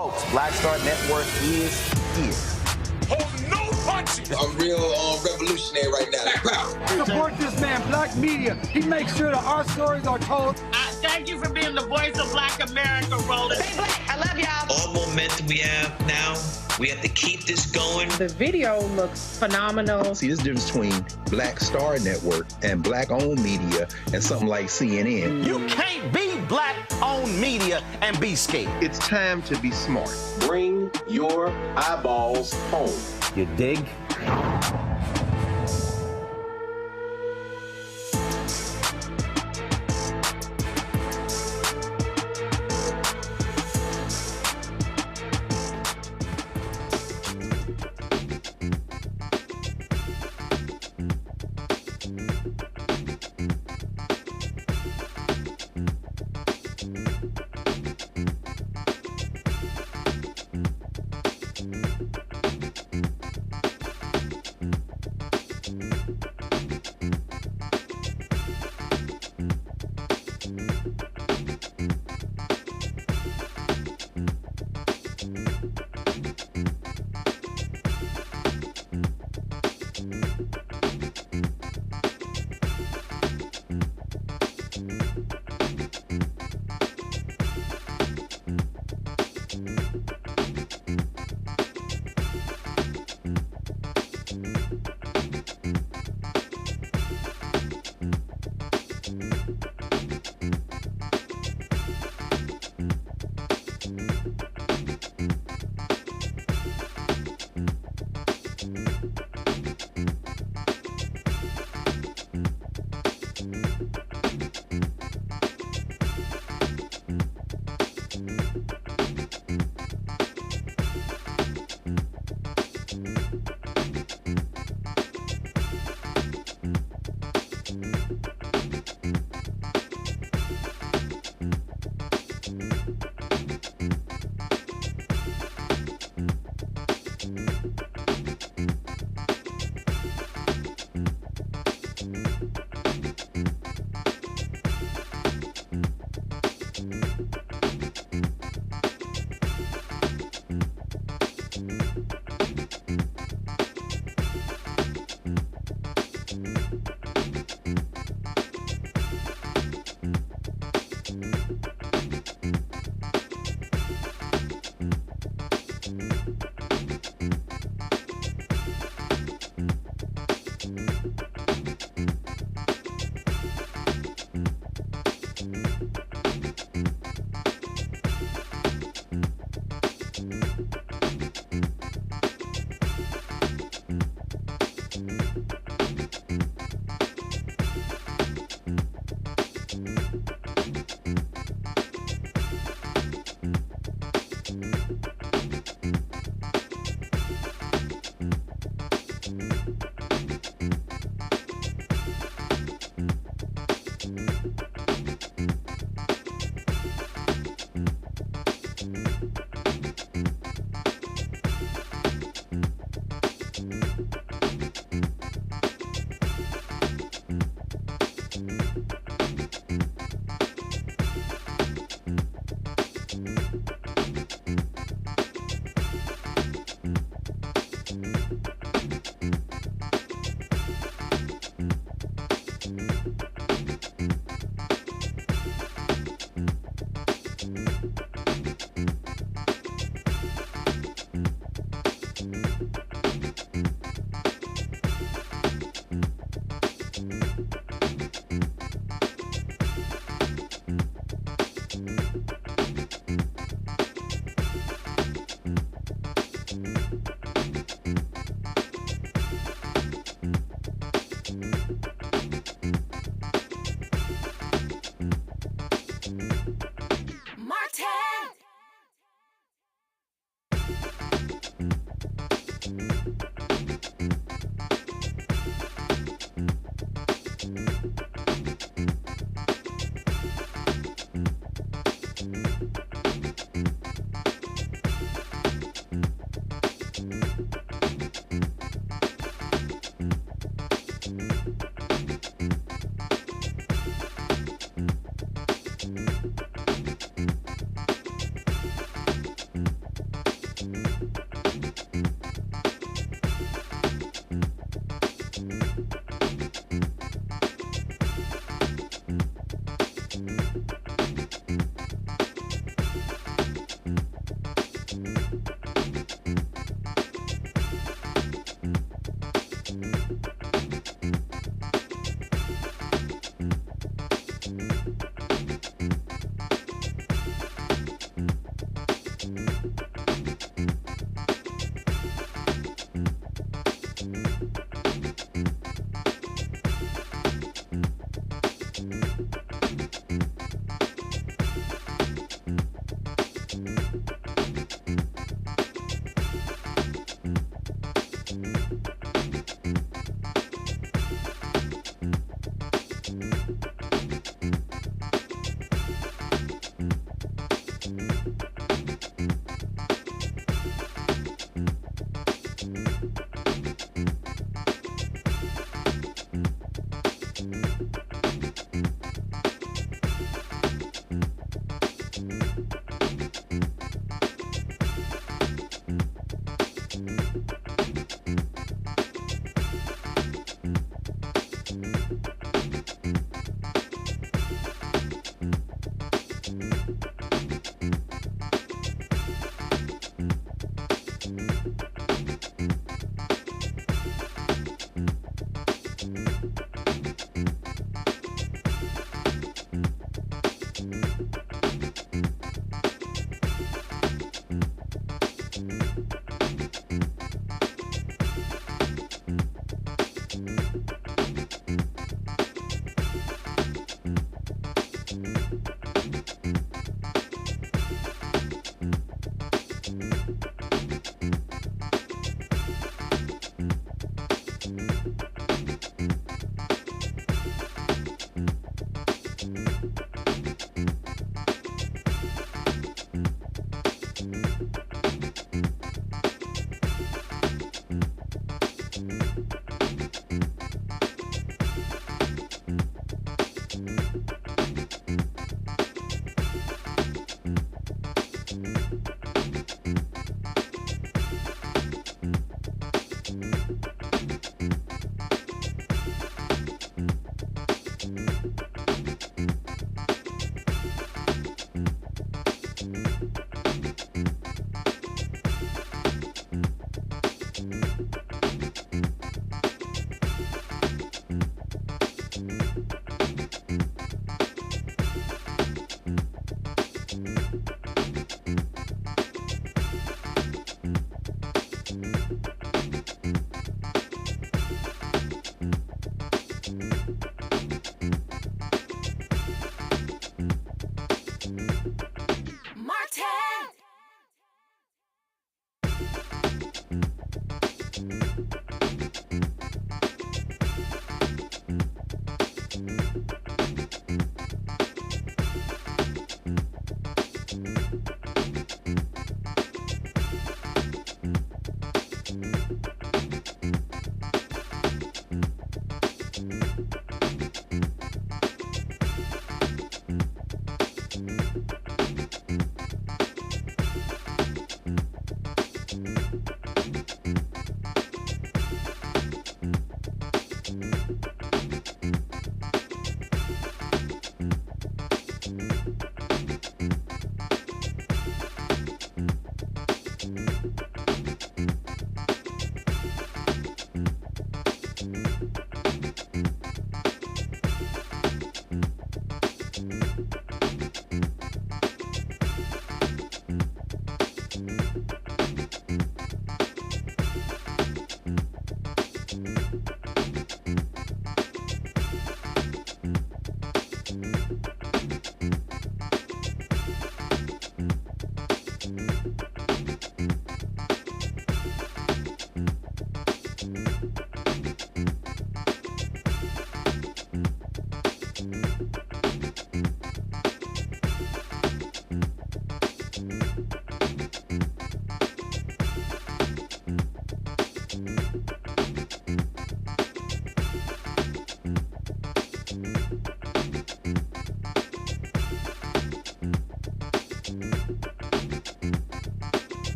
Folks, Black Star Network is here. Hold no punches. I'm real revolutionary right now. Support this man, Black Media. He makes sure that our stories are told. Thank you for being the voice of Black America, Roland. Stay black. I love y'all. All momentum we have now, we have to keep this going. The video looks phenomenal. See, there's a difference between Black Star Network and Black-owned media and something like CNN. You can't be Black-owned media and be scared. It's time to be smart. Bring your eyeballs home. You dig?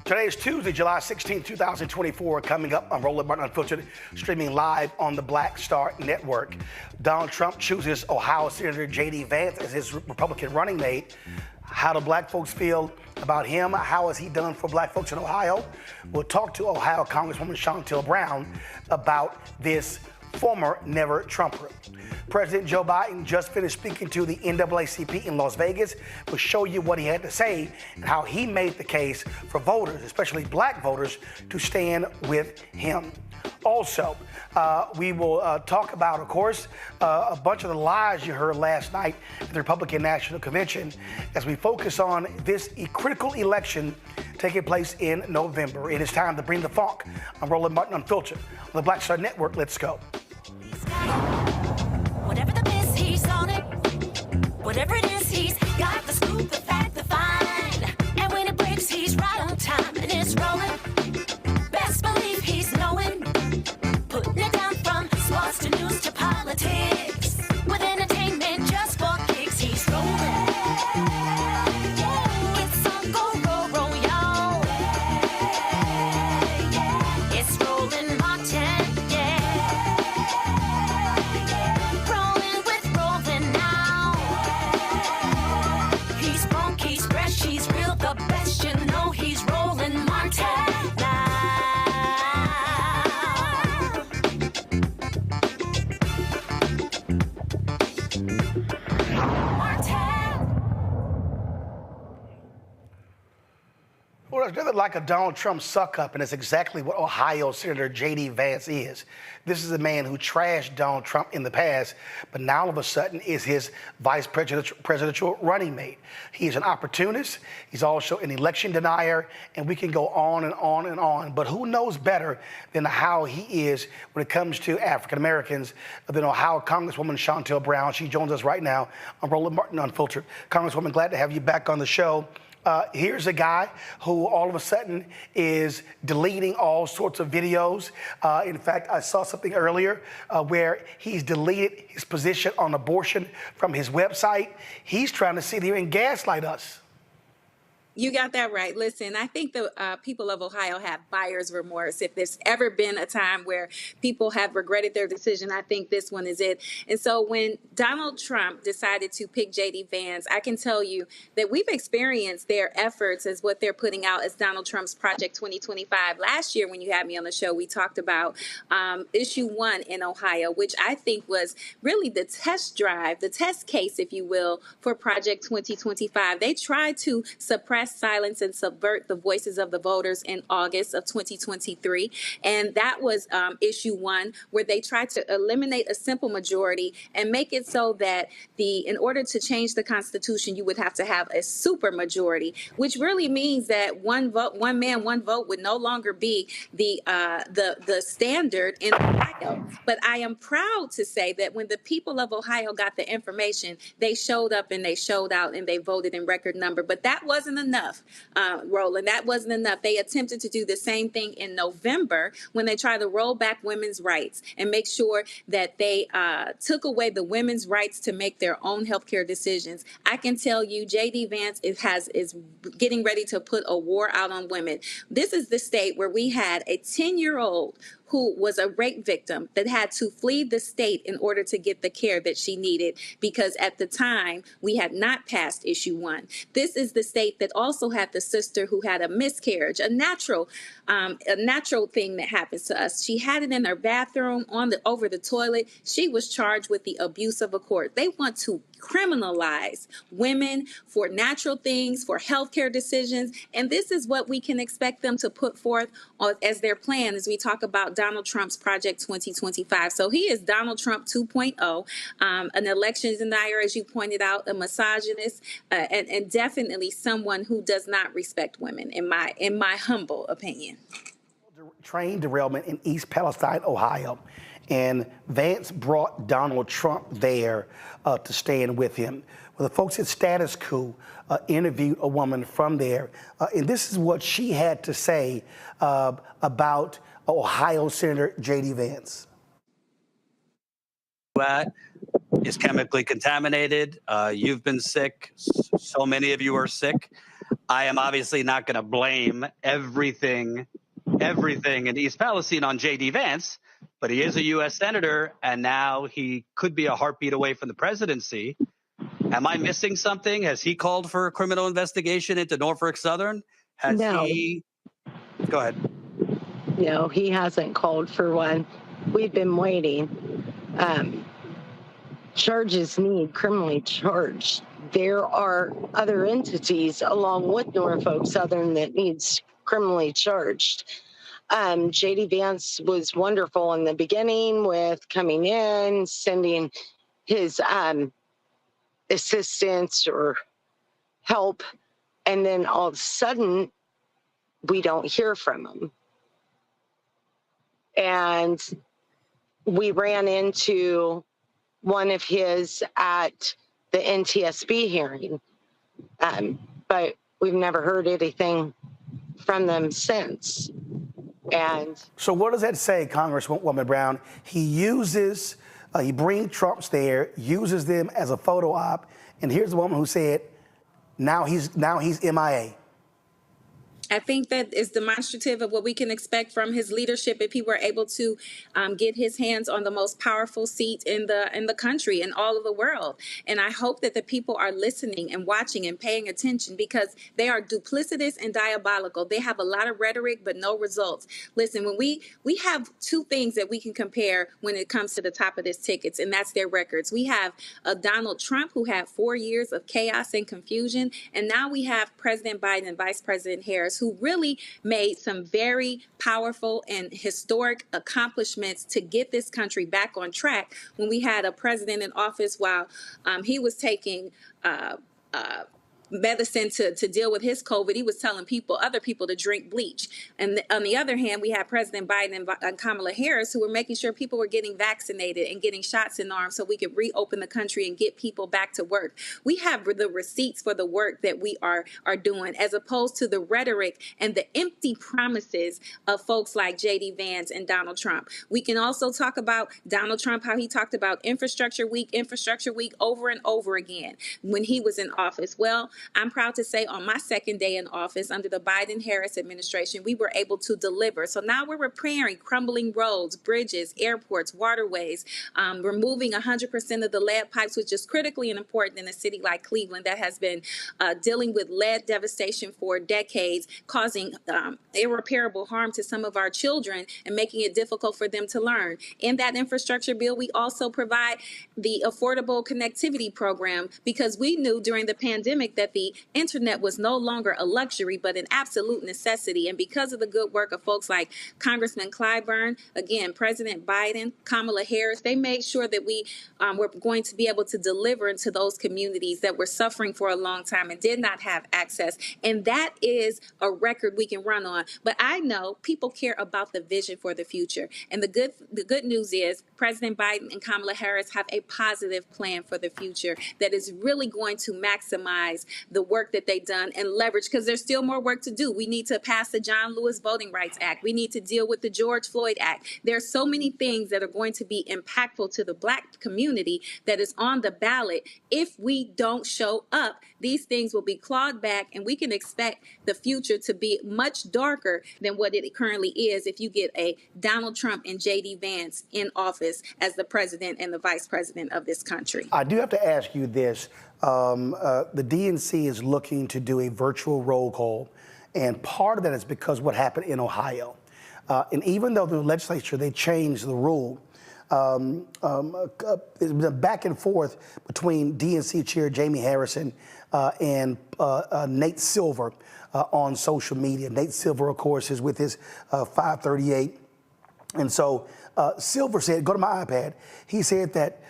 Today is Tuesday, July 16, 2024. Coming up on Roland Unfiltered, streaming live on the Black Star Network. Donald Trump chooses Ohio Senator J.D. Vance as his Republican running mate. How do black folks feel about him? How has he done for black folks in Ohio? We'll talk to Ohio Congresswoman Shotel Brown about this former never Trumper. President Joe Biden just finished speaking to the NAACP in Las Vegas. We'll show you what he had to say and how he made the case for voters, especially black voters, to stand with him. Also, we will talk about, of course, a bunch of the lies you heard last night at the Republican National Convention as we focus on this critical election taking place in November. It is time to bring the funk on Roland Martin Unfiltered on the Black Star Network. Let's go. Whatever the miss, he's on it. Whatever it is, he's got the scoop, the fact, the find. And when it breaks, he's right on time and it's rolling. Best believe he's knowing. Putting it down from sports to news to politics. With entertainment just for kicks, he's rolling. It's on go, roll, roll, y'all. It's Roland Martin. Well, there's nothing like a Donald Trump suck-up, and it's exactly what Ohio Senator J.D. Vance is. This is a man who trashed Donald Trump in the past, but now all of a sudden is his vice presidential running mate. He is an opportunist. He's also an election denier, and we can go on and on and on. But who knows better than how he is when it comes to African Americans than Ohio Congresswoman Shotel Brown. She joins us right now on Roland Martin Unfiltered. Congresswoman, glad to have you back on the show. Here's a guy who all of a sudden is deleting all sorts of videos. In fact, I saw something earlier where he's deleted his position on abortion from his website. He's trying to sit here and gaslight us. You got that right. Listen, I think the people of Ohio have buyer's remorse. If there's ever been a time where people have regretted their decision, I think this one is it. And so when Donald Trump decided to pick J.D. Vance, I can tell you that we've experienced their efforts as what they're putting out as Donald Trump's Project 2025. Last year, when you had me on the show, we talked about issue 1 in Ohio, which I think was really the test drive, the test case, if you will, for Project 2025. They tried to suppress, silence, and subvert the voices of the voters in August of 2023. And that was issue 1, where they tried to eliminate a simple majority and make it so that in order to change the Constitution, you would have to have a super majority, which really means that one man, one vote would no longer be the standard in Ohio. But I am proud to say that when the people of Ohio got the information, they showed up and they showed out and they voted in record number. But that wasn't enough. Roland, that wasn't enough. They attempted to do the same thing in November when they tried to roll back women's rights and make sure that they took away the women's rights to make their own healthcare decisions. I can tell you, J.D. Vance is getting ready to put a war out on women. This is the state where we had a 10-year-old who was a rape victim that had to flee the state in order to get the care that she needed, because at the time we had not passed issue 1. This is the state that also had the sister who had a miscarriage, a natural thing that happens to us. She had it in her bathroom over the toilet. She was charged with the abuse of a court. They want to criminalize women for natural things, for healthcare decisions. And this is what we can expect them to put forth as their plan as we talk about Donald Trump's Project 2025. So he is Donald Trump 2.0, an elections denier, as you pointed out, a misogynist, and definitely someone who does not respect women, in my humble opinion. Train derailment in East Palestine, Ohio. And Vance brought Donald Trump there to stand with him. Well, the folks at Status Quo interviewed a woman from there, and this is what she had to say about Ohio Senator J.D. Vance. That is chemically contaminated. You've been sick. So many of you are sick. I am obviously not going to blame everything in East Palestine on J.D. Vance, but he is a U.S. Senator, and now he could be a heartbeat away from the presidency. Am I missing something? Has he called for a criminal investigation into Norfolk Southern? No. Go ahead. No, he hasn't called for one. We've been waiting. Charges need criminally charged. There are other entities along with Norfolk Southern that needs criminally charged. J.D. Vance was wonderful in the beginning with coming in, sending his assistance or help, and then all of a sudden, we don't hear from him. And we ran into one of his at the NTSB hearing, but we've never heard anything from them since. And so what does that say, Congresswoman Brown? He brings Trumps there, uses them as a photo op, and here's the woman who said, now he's MIA. I think that is demonstrative of what we can expect from his leadership if he were able to get his hands on the most powerful seat in the country and all of the world. And I hope that the people are listening and watching and paying attention, because they are duplicitous and diabolical. They have a lot of rhetoric, but no results. Listen, when we have two things that we can compare when it comes to the top of this tickets, and that's their records. We have Donald Trump, who had 4 years of chaos and confusion, and now we have President Biden and Vice President Harris, who really made some very powerful and historic accomplishments to get this country back on track when we had a president in office while he was taking medicine to deal with his COVID. He was telling other people to drink bleach. And on the other hand, we had President Biden and Kamala Harris, who were making sure people were getting vaccinated and getting shots in the arm so we could reopen the country and get people back to work. We have the receipts for the work that we are doing, as opposed to the rhetoric and the empty promises of folks like J.D. Vance and Donald Trump. We can also talk about Donald Trump, how he talked about infrastructure week over and over again when he was in office. Well, I'm proud to say on my second day in office under the Biden-Harris administration, we were able to deliver. So now we're repairing crumbling roads, bridges, airports, waterways, removing 100% of the lead pipes, which is critically important in a city like Cleveland that has been dealing with lead devastation for decades, causing irreparable harm to some of our children and making it difficult for them to learn. In that infrastructure bill, we also provide the Affordable Connectivity Program, because we knew during the pandemic that the internet was no longer a luxury, but an absolute necessity. And because of the good work of folks like Congressman Clyburn, again, President Biden, Kamala Harris, they made sure that we were going to be able to deliver into those communities that were suffering for a long time and did not have access. And that is a record we can run on. But I know people care about the vision for the future. And the good news is President Biden and Kamala Harris have a positive plan for the future that is really going to maximize the work that they've done and leverage, because there's still more work to do. We need to pass the John Lewis Voting Rights Act. We need to deal with the George Floyd Act. There's so many things that are going to be impactful to the Black community that is on the ballot. If we don't show up, these things will be clawed back, and we can expect the future to be much darker than what it currently is if you get a Donald Trump and J.D. Vance in office as the president and the vice president of this country. I do have to ask you this. The DNC is looking to do a virtual roll call, and part of that is because what happened in Ohio. And even though the legislature, they changed the rule, it's been back and forth between DNC Chair Jamie Harrison and Nate Silver on social media. Nate Silver, of course, is with his 538. And so Silver said, go to my iPad, he said that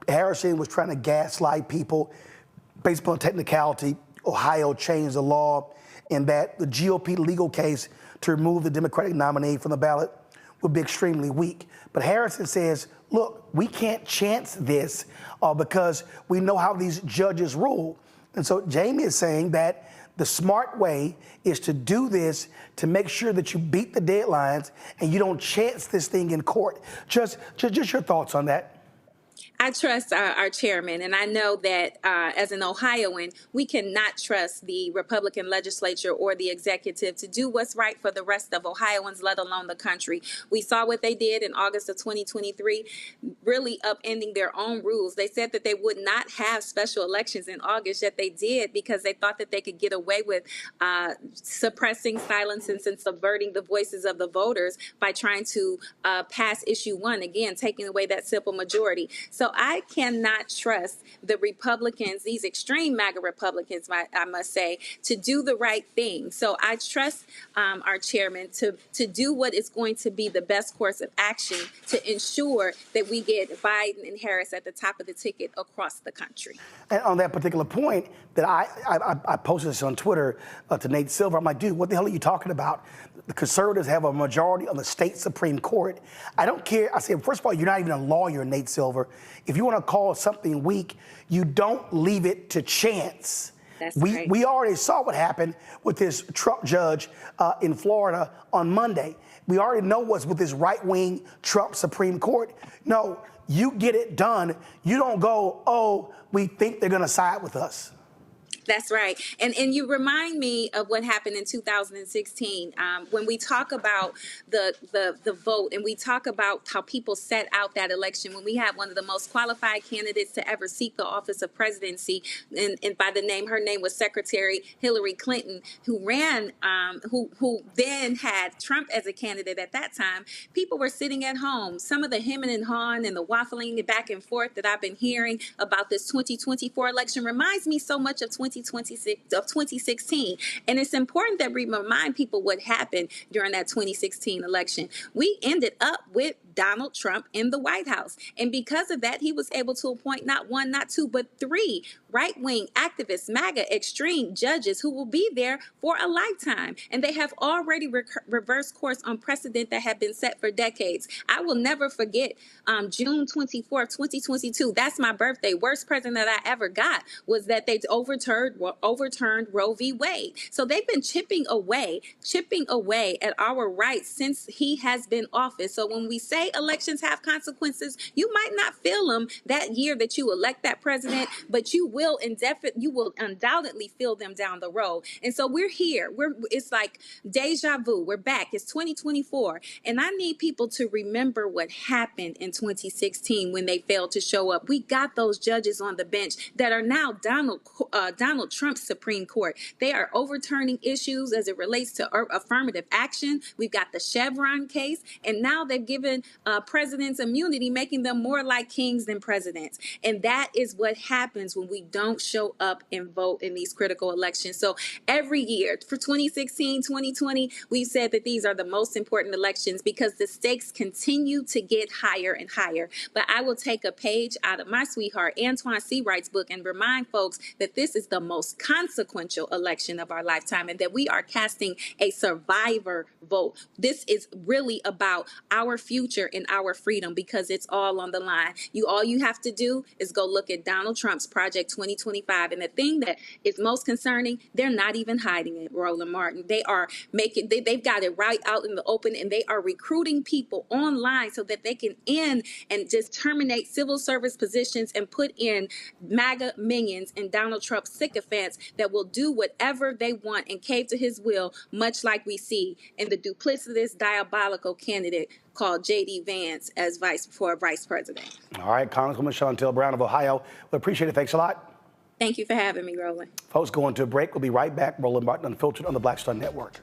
Harrison was trying to gaslight people based upon technicality. Ohio changed the law, and that the GOP legal case to remove the Democratic nominee from the ballot would be extremely weak. But Harrison says, look, we can't chance this because we know how these judges rule. And so Jamie is saying that the smart way is to do this to make sure that you beat the deadlines and you don't chance this thing in court. Just your thoughts on that. I trust our chairman, and I know that as an Ohioan, we cannot trust the Republican legislature or the executive to do what's right for the rest of Ohioans, let alone the country. We saw what they did in August of 2023, really upending their own rules. They said that they would not have special elections in August, yet they did because they thought that they could get away with suppressing, silencing, and subverting the voices of the voters by trying to pass issue 1, again, taking away that simple majority. So I cannot trust the Republicans, these extreme MAGA Republicans, I must say, to do the right thing. So I trust our chairman to do what is going to be the best course of action to ensure that we get Biden and Harris at the top of the ticket across the country. And on that particular point, that I posted this on Twitter to Nate Silver. I'm like, dude, what the hell are you talking about? The conservatives have a majority on the state Supreme Court. I don't care. I said, first of all, you're not even a lawyer, Nate Silver. If you want to call something weak, you don't leave it to chance. We already saw what happened with this Trump judge in Florida on Monday. We already know what's with this right-wing Trump Supreme Court. No, you get it done. You don't go, oh, we think they're going to side with us. That's right. And you remind me of what happened in 2016 when we talk about the vote and we talk about how people set out that election, when we had one of the most qualified candidates to ever seek the office of presidency, and by the name, her name was Secretary Hillary Clinton, who ran, who then had Trump as a candidate at that time. People were sitting at home. Some of the hemming and hawing and the waffling back and forth that I've been hearing about this 2024 election reminds me so much of 2016. And it's important that we remind people what happened during that 2016 election. We ended up with Donald Trump in the White House. And because of that, he was able to appoint not 1, not 2, but 3 right-wing activists, MAGA extreme judges who will be there for a lifetime. And they have already reversed course on precedent that had been set for decades. I will never forget June 24, 2022. That's my birthday. Worst present that I ever got was that they overturned Roe v. Wade. So they've been chipping away at our rights since he has been office. So when we say elections have consequences, you might not feel them that year that you elect that president, but you will undoubtedly feel them down the road. And so we're here. It's like deja vu. We're back. It's 2024. And I need people to remember what happened in 2016 when they failed to show up. We got those judges on the bench that are now Donald Trump's Supreme Court. They are overturning issues as it relates to affirmative action. We've got the Chevron case, and now they've given presidents immunity, making them more like kings than presidents. And that is what happens when we don't show up and vote in these critical elections. So every year for 2016, 2020, we've said that these are the most important elections because the stakes continue to get higher and higher. But I will take a page out of my sweetheart Antoine Seawright's book and remind folks that this is the most consequential election of our lifetime and that we are casting a survivor vote. This is really about our future and our freedom because it's all on the line. All you have to do is go look at Donald Trump's Project 2025. And the thing that is most concerning, they're not even hiding it, Roland Martin. They've got it right out in the open, and they are recruiting people online so that they can end and just terminate civil service positions and put in MAGA minions and Donald Trump sycophants that will do whatever they want and cave to his will, much like we see in the duplicitous, diabolical candidate called J.D. Vance as vice president. All right, Congresswoman Shotel Brown of Ohio. We appreciate it. Thanks a lot. Thank you for having me, Roland. Folks, going to a break. We'll be right back. Roland Martin Unfiltered on the Black Star Network.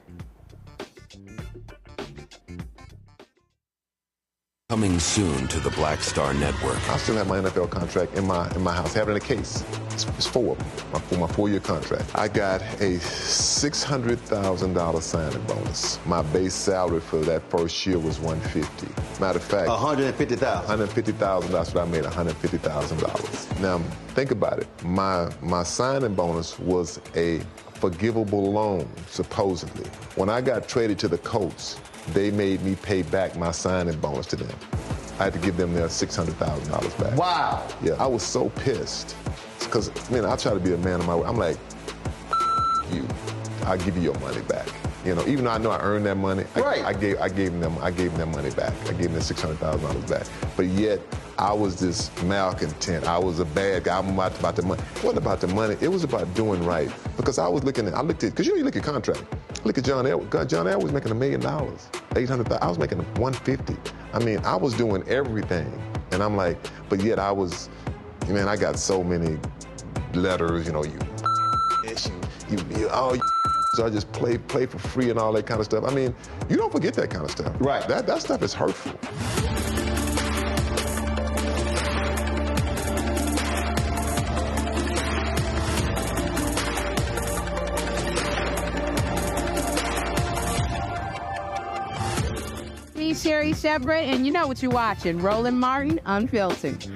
Coming soon to the Black Star Network. I still have my NFL contract in my house. Having a case. It's 4 for my 4-year contract. I got a $600,000 signing bonus. My base salary for that first year was $150,000. Matter of fact, $150,000. $150,000. That's what I made. $150,000. Now think about it. My signing bonus was a forgivable loan, supposedly. When I got traded to the Colts, they made me pay back my signing bonus to them. I had to give them their $600,000 back. Wow. Yeah, I was so pissed. Because, I try to be a man of my word. I'm like, you, I'll give you your money back. You know, even though I know I earned that money, Right. I gave them that money back. I gave them $600,000 back. But yet, I was this malcontent. I was a bad guy. I'm about the money. It wasn't about the money. It was about doing right. Because I looked at, because you look at contract. Look at John Edwards. John Edwards was making $1 million, $800,000. I was making $150. I mean, I was doing everything. And I'm like, but yet I was, man, I got so many letters, you know, so I just play for free and all that kind of stuff. I mean, you don't forget that kind of stuff. Right. That stuff is hurtful. Me, Sherry Shepard, and you know what you're watching, Roland Martin Unfiltered.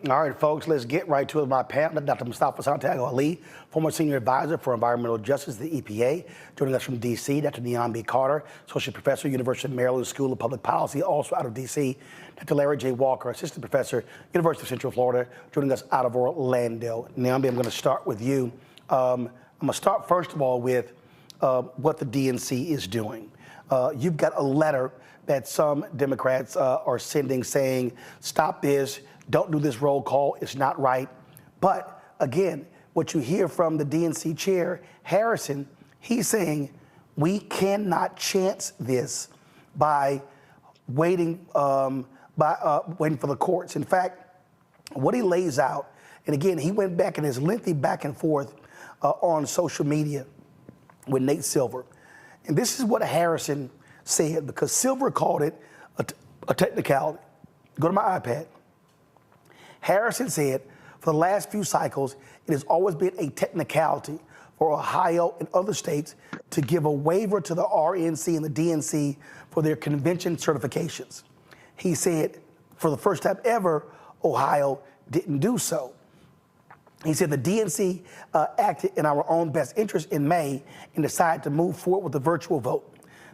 All right, folks, let's get right to it. My panel, Dr. Mustafa Santiago Ali, former senior advisor for environmental justice at the EPA. Joining us from D.C., Dr. Neon B. Carter, associate professor, University of Maryland School of Public Policy, also out of D.C. Dr. Larry J. Walker, assistant professor, University of Central Florida, joining us out of Orlando. Neon B, I'm going to start with you. I'm going to start, first of all, with what the DNC is doing. You've got a letter that some Democrats are sending saying, stop this. Don't do this roll call. It's not right. But again, what you hear from the DNC chair, Harrison, he's saying we cannot chance this by waiting for the courts. In fact, what he lays out, and again, he went back in his lengthy back and forth on social media with Nate Silver. And this is what Harrison said, because Silver called it a technicality. Go to my iPad. Harrison said, for the last few cycles, it has always been a technicality for Ohio and other states to give a waiver to the RNC and the DNC for their convention certifications. He said, for the first time ever, Ohio didn't do so. He said the DNC acted in our own best interest in May and decided to move forward with the virtual vote.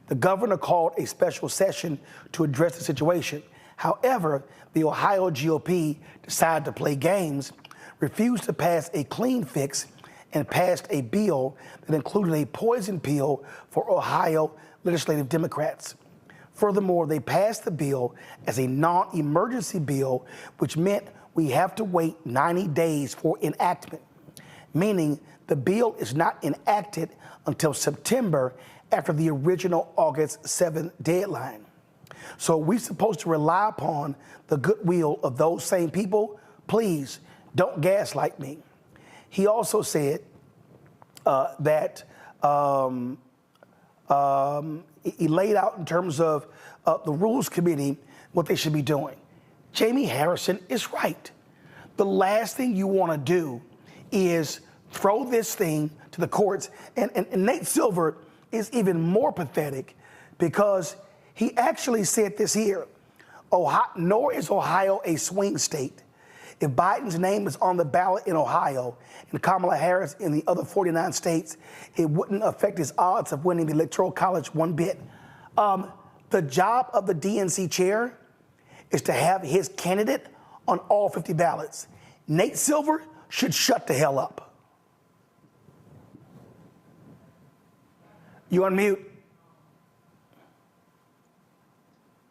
The governor called a special session to address the situation. However, the Ohio GOP decided to play games, refused to pass a clean fix, and passed a bill that included a poison pill for Ohio legislative Democrats. Furthermore, they passed the bill as a non-emergency bill, which meant we have to wait 90 days for enactment, meaning the bill is not enacted until September after the original August 7th deadline. So we're supposed to rely upon the goodwill of those same people. Please don't gaslight me. He also said that he laid out in terms of the Rules Committee what they should be doing. Jamie Harrison is right. The last thing you want to do is throw this thing to the courts. And Nate Silver is even more pathetic because he actually said this here. Nor is Ohio a swing state. If Biden's name is on the ballot in Ohio and Kamala Harris in the other 49 states, it wouldn't affect his odds of winning the Electoral College one bit. The job of the DNC chair is to have his candidate on all 50 ballots. Nate Silver should shut the hell up. You on mute.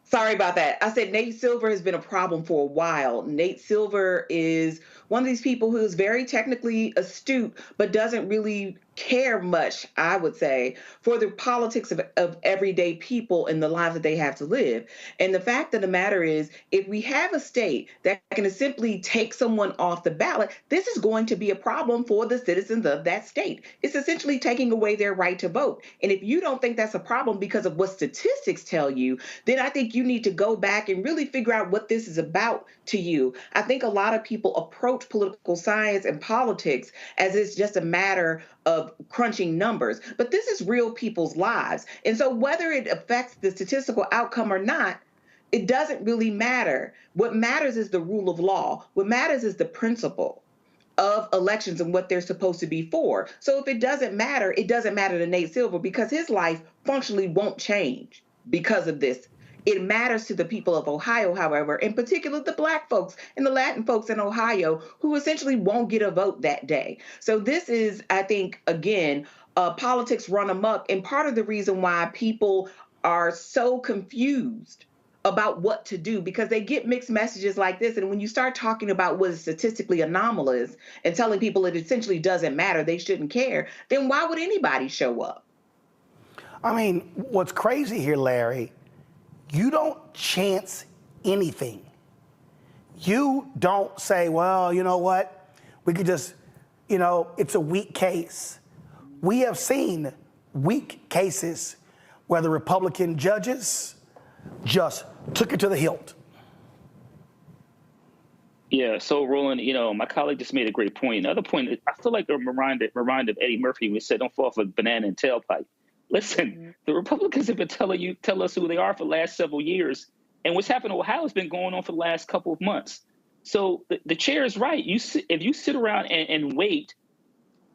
Sorry about that. I said Nate Silver has been a problem for a while. Nate Silver is one of these people who is very technically astute, but doesn't really care much, I would say, for the politics of everyday people and the lives that they have to live. And the fact of the matter is, if we have a state that can simply take someone off the ballot, this is going to be a problem for the citizens of that state. It's essentially taking away their right to vote. And if you don't think that's a problem because of what statistics tell you, then I think you need to go back and really figure out what this is about to you. I think a lot of people approach political science and politics as it's just a matter of crunching numbers, but this is real people's lives. And so whether it affects the statistical outcome or not, it doesn't really matter. What matters is the rule of law. What matters is the principle of elections and what they're supposed to be for. So if it doesn't matter, it doesn't matter to Nate Silver because his life functionally won't change because of this. It matters to the people of Ohio, however, in particular the Black folks and the Latin folks in Ohio who essentially won't get a vote that day. So this is, I think, again, politics run amok, and part of the reason why people are so confused about what to do, because they get mixed messages like this. And when you start talking about what is statistically anomalous and telling people it essentially doesn't matter, they shouldn't care, then why would anybody show up? I mean, what's crazy here, Larry, you don't chance anything. You don't say, well, you know what, we could just, it's a weak case. We have seen weak cases where the Republican judges just took it to the hilt. Yeah, so Roland, my colleague just made a great point. Another point, I feel like they're reminded of Eddie Murphy who said, don't fall for a banana and tailpipe. Listen, the Republicans have been tell us who they are for the last several years. And what's happened in Ohio has been going on for the last couple of months. So the chair is right. If you sit around and wait,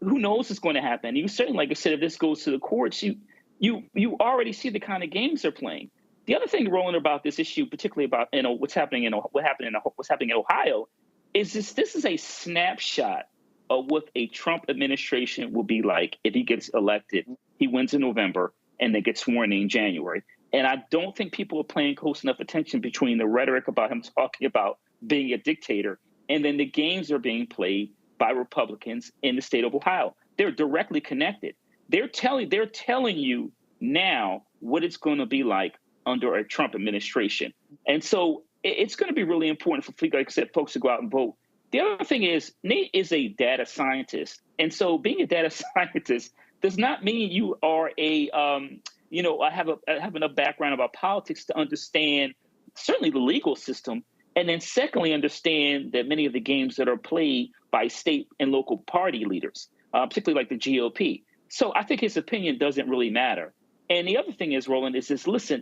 who knows what's going to happen? You certainly, like I said, if this goes to the courts, you already see the kind of games they're playing. The other thing, Roland, about this issue, particularly about what's happening in Ohio, is this is a snapshot of what a Trump administration will be like if he gets elected. He wins in November and they get sworn in January. And I don't think people are paying close enough attention between the rhetoric about him talking about being a dictator and then the games are being played by Republicans in the state of Ohio. They're directly connected. They're telling you now what it's going to be like under a Trump administration. And so it's going to be really important for, like I said, folks to go out and vote. The other thing is Nate is a data scientist. And so being a data scientist does not mean you are have enough background about politics to understand certainly the legal system. And then secondly, understand that many of the games that are played by state and local party leaders, particularly like the GOP. So I think his opinion doesn't really matter. And the other thing is, Roland, is this, listen,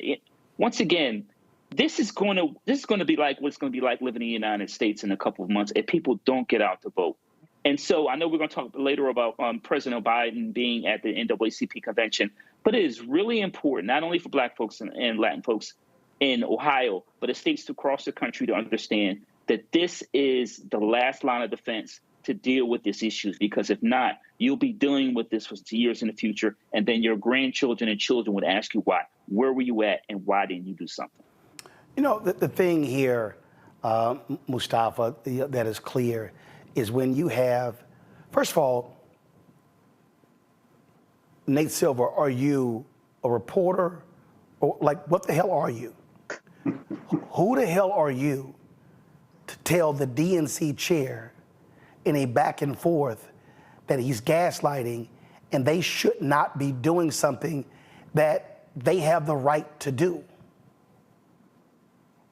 once again, this is going to be like what it's going to be like living in the United States in a couple of months if people don't get out to vote. And so I know we're going to talk later about President Biden being at the NAACP convention, but it is really important, not only for Black folks and Latin folks in Ohio, but the states across the country to understand that this is the last line of defense to deal with these issues, because if not, you'll be dealing with this for years in the future, and then your grandchildren and children would ask you why. Where were you at, and why didn't you do something? The thing here, Mustafa, that is clear is when you have, first of all, Nate Silver, are you a reporter? Or what the hell are you? Who the hell are you to tell the DNC chair in a back and forth that he's gaslighting and they should not be doing something that they have the right to do?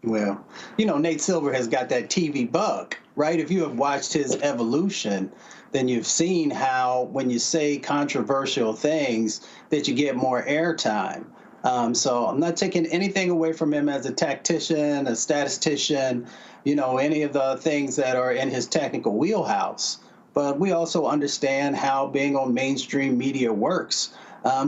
Well, Nate Silver has got that TV bug, right? If you have watched his evolution, then you've seen how when you say controversial things that you get more airtime. So I'm not taking anything away from him as a tactician, a statistician, any of the things that are in his technical wheelhouse. But we also understand how being on mainstream media works.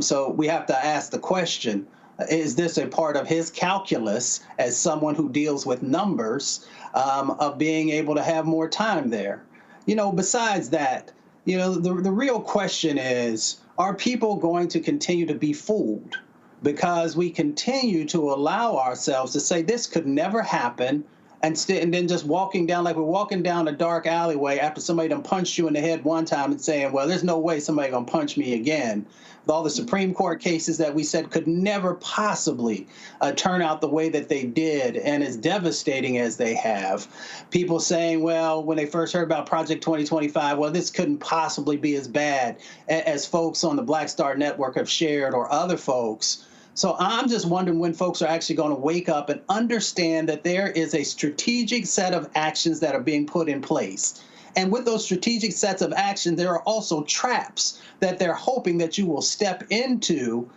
So we have to ask the question, is this a part of his calculus as someone who deals with numbers of being able to have more time there? Besides that, the real question is, are people going to continue to be fooled? Because we continue to allow ourselves to say this could never happen, and then just walking down like we're walking down a dark alleyway after somebody done punched you in the head one time and saying, well, there's no way somebody gonna punch me again. With all the Supreme Court cases that we said could never possibly turn out the way that they did, and as devastating as they have. People saying, well, when they first heard about Project 2025, well, this couldn't possibly be as bad as folks on the Black Star Network have shared, or other folks. So I'm just wondering when folks are actually going to wake up and understand that there is a strategic set of actions that are being put in place. And with those strategic sets of action, there are also traps that they're hoping that you will step into,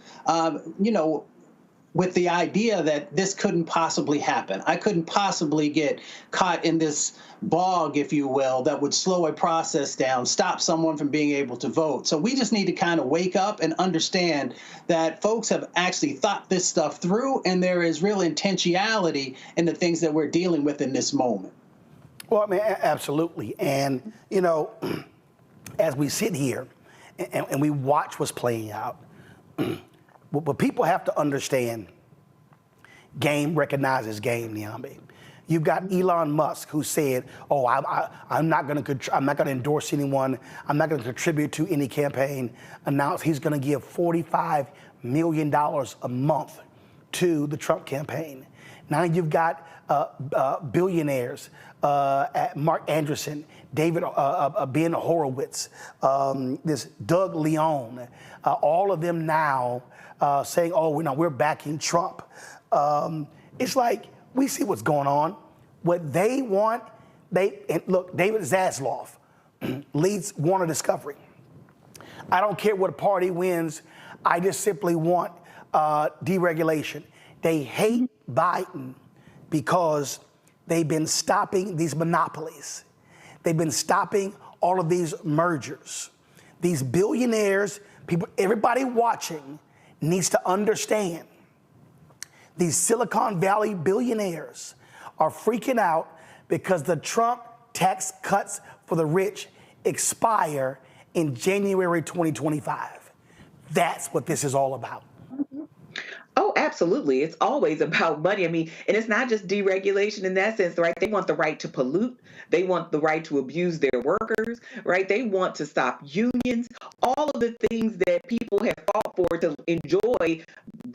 with the idea that this couldn't possibly happen. I couldn't possibly get caught in this bog, if you will, that would slow a process down, stop someone from being able to vote. So we just need to kind of wake up and understand that folks have actually thought this stuff through, and there is real intentionality in the things that we're dealing with in this moment. Well, I mean, absolutely. And, you know, as we sit here and we watch what's playing out, what people have to understand, game recognizes game, Niambi. You've got Elon Musk who said, "Oh, I'm not going to endorse anyone. I'm not going to contribute to any campaign." Announced he's going to give $45 million a month to the Trump campaign. Now you've got billionaires, Mark Anderson, David Ben Horowitz, this Doug Leone, all of them now saying, "Oh, we're backing Trump." It's like, we see what's going on. What they want, and look, David Zaslav leads Warner Discovery. I don't care what party wins. I just simply want deregulation. They hate Biden because they've been stopping these monopolies. They've been stopping all of these mergers. These billionaires, people, everybody watching needs to understand these Silicon Valley billionaires are freaking out because the Trump tax cuts for the rich expire in January 2025. That's what this is all about. Oh, absolutely. It's always about money. I mean, and it's not just deregulation in that sense, right? They want the right to pollute. They want the right to abuse their workers, right? They want to stop unions, all of the things that people have fought for to enjoy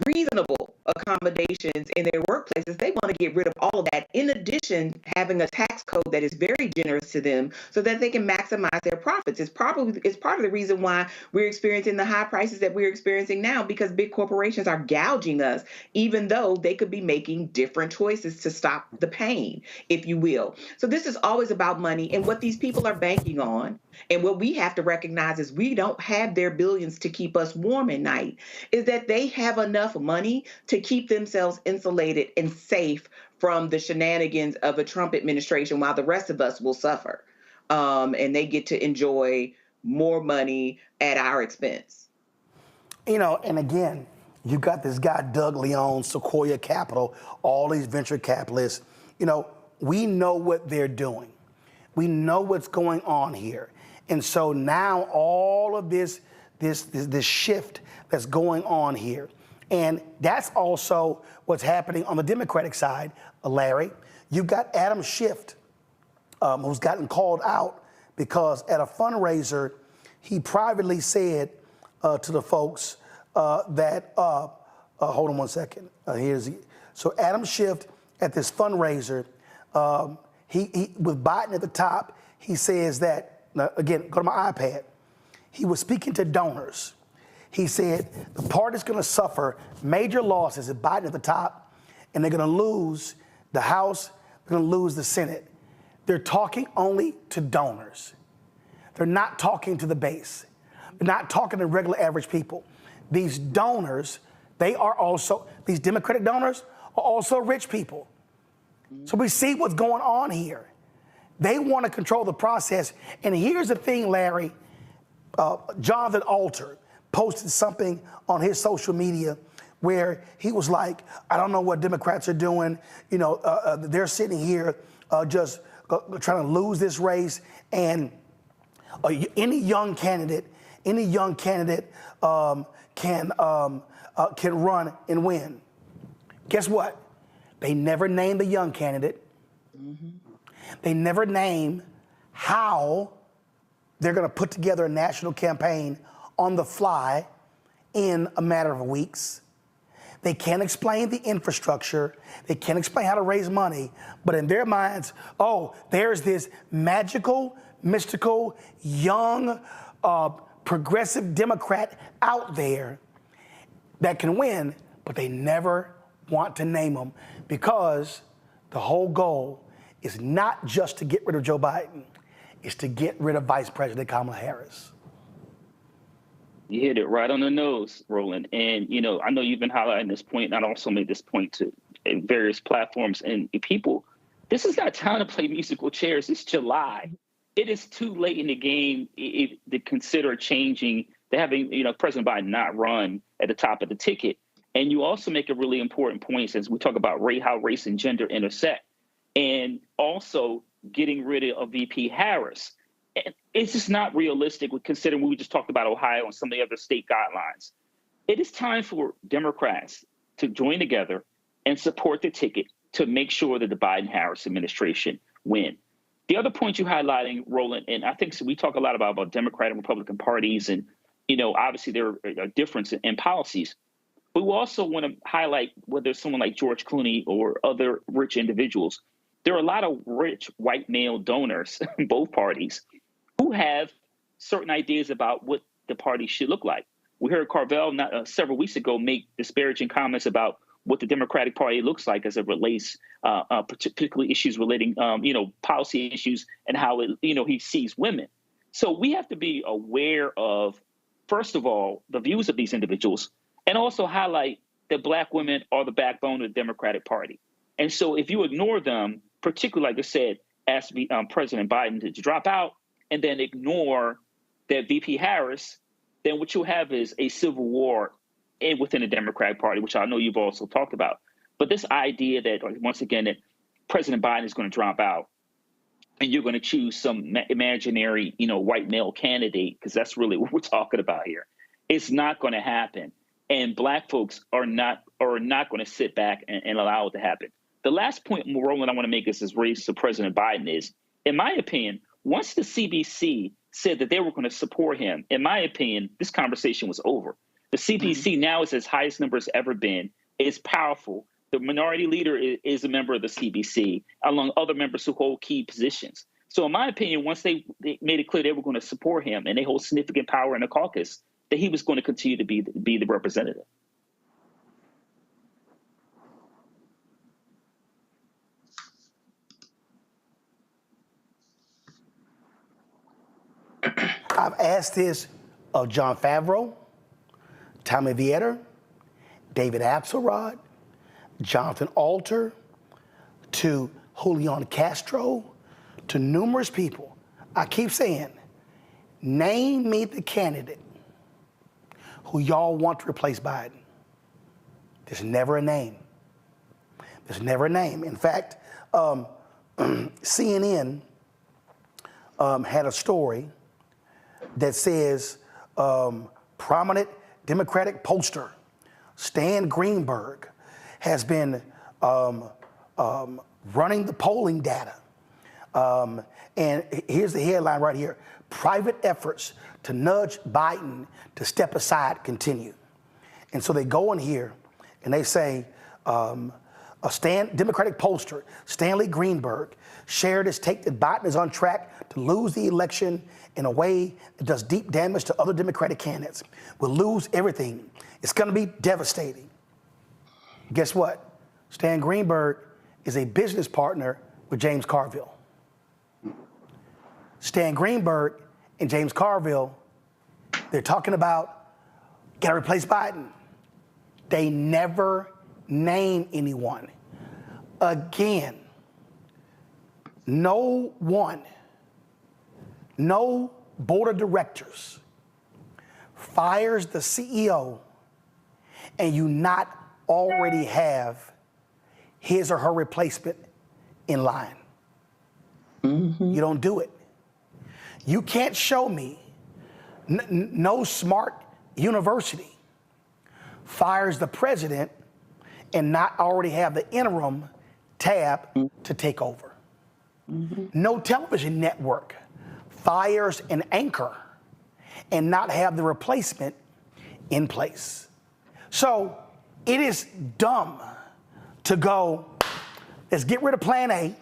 reasonable accommodations in their workplaces. They want to get rid of all of that, in addition, having a tax code that is very generous to them so that they can maximize their profits. It's part of the reason why we're experiencing the high prices that we're experiencing now, because big corporations are gouging us, even though they could be making different choices to stop the pain, if you will. So this is always about money, and what these people are banking on, and what we have to recognize is we don't have their billions to keep us warm at night, is that they have enough money to keep themselves insulated and safe from the shenanigans of a Trump administration, while the rest of us will suffer. And they get to enjoy more money at our expense. You know, and again, you got this guy, Doug Leone, Sequoia Capital, all these venture capitalists. You know, we know what they're doing. We know what's going on here. And so now all of this shift that's going on here. And that's also what's happening on the Democratic side, Larry. You've got Adam Schiff, who's gotten called out because at a fundraiser, he privately said to the folks that, hold on one second. So Adam Schiff at this fundraiser, he with Biden at the top, he says that, again, go to my iPad. He was speaking to donors. He said the party's going to suffer major losses at Biden at the top, and they're going to lose the House, they're going to lose the Senate. They're talking only to donors. They're not talking to the base. They're not talking to regular average people. These donors, these Democratic donors are also rich people. So we see what's going on here. They want to control the process. And here's the thing, Larry. Jonathan Alter posted something on his social media where he was like, I don't know what Democrats are doing. You know, they're sitting here just trying to lose this race. And any young candidate can run and win. Guess what? They never name the young candidate. Mm-hmm. They never name how they're going to put together a national campaign on the fly in a matter of weeks. They can't explain the infrastructure. They can't explain how to raise money. But in their minds, oh, there's this magical, mystical, young, progressive Democrat out there that can win, but they never want to name them because the whole goal is not just to get rid of Joe Biden, it's to get rid of Vice President Kamala Harris. You hit it right on the nose, Roland. And, you know, I know you've been highlighting this point, and I also made this point to various platforms and people. This is not time to play musical chairs. It's July. It is too late in the game to consider changing, to having, you know, President Biden not run at the top of the ticket. And you also make a really important point since we talk about how race and gender intersect, and also getting rid of VP Harris. And it's just not realistic considering we just talked about Ohio and some of the other state guidelines. It is time for Democrats to join together and support the ticket to make sure that the Biden-Harris administration win. The other point you highlighting, Roland, and I think we talk a lot about Democrat and Republican parties, and, you know, obviously there are differences in policies. But we also want to highlight whether someone like George Clooney or other rich individuals. There are a lot of rich white male donors in both parties who have certain ideas about what the party should look like. We heard Carvell several weeks ago make disparaging comments about what the Democratic Party looks like as it relates, particularly issues relating, you know, policy issues and how, he sees women. So we have to be aware of, first of all, the views of these individuals, and also highlight that Black women are the backbone of the Democratic Party. And so if you ignore them, particularly, like I said, ask President Biden to drop out and then ignore that VP Harris, then what you'll have is a civil war within the Democratic Party, which I know you've also talked about. But this idea that, once again, that President Biden is going to drop out and you're going to choose some imaginary, white male candidate, because that's really what we're talking about here. It's not going to happen. And Black folks are not going to sit back and allow it to happen. The last point, Roland, I want to make is raised to President Biden is, in my opinion, once the CBC said that they were going to support him, in my opinion, this conversation was over. The CBC now is its highest number it's ever been. It's powerful. The minority leader is a member of the CBC, along other members who hold key positions. So in my opinion, once they made it clear they were going to support him and they hold significant power in the caucus, that he was going to continue to be the representative. I've asked this of John Favreau, Tommy Vietor, David Axelrod, Jonathan Alter, to Julian Castro, to numerous people. I keep saying, name me the candidate who y'all want to replace Biden. There's never a name. There's never a name. In fact, CNN had a story that says prominent Democratic pollster Stan Greenberg has been running the polling data. And here's the headline right here. Private efforts to nudge Biden to step aside continue. And so they go in here and they say, Democratic pollster Stanley Greenberg shared his take that Biden is on track to lose the election in a way that does deep damage to other Democratic candidates. We'll lose everything. It's going to be devastating. Guess what? Stan Greenberg is a business partner with James Carville. Stan Greenberg and James Carville, they're talking about gotta replace Biden. They never name anyone. Again, no board of directors fires the CEO and you not already have his or her replacement in line. You don't do it. You can't show me no smart university fires the president and not already have the interim tab to take over. No television network fires an anchor and not have the replacement in place. So it is dumb to go, let's get rid of plan A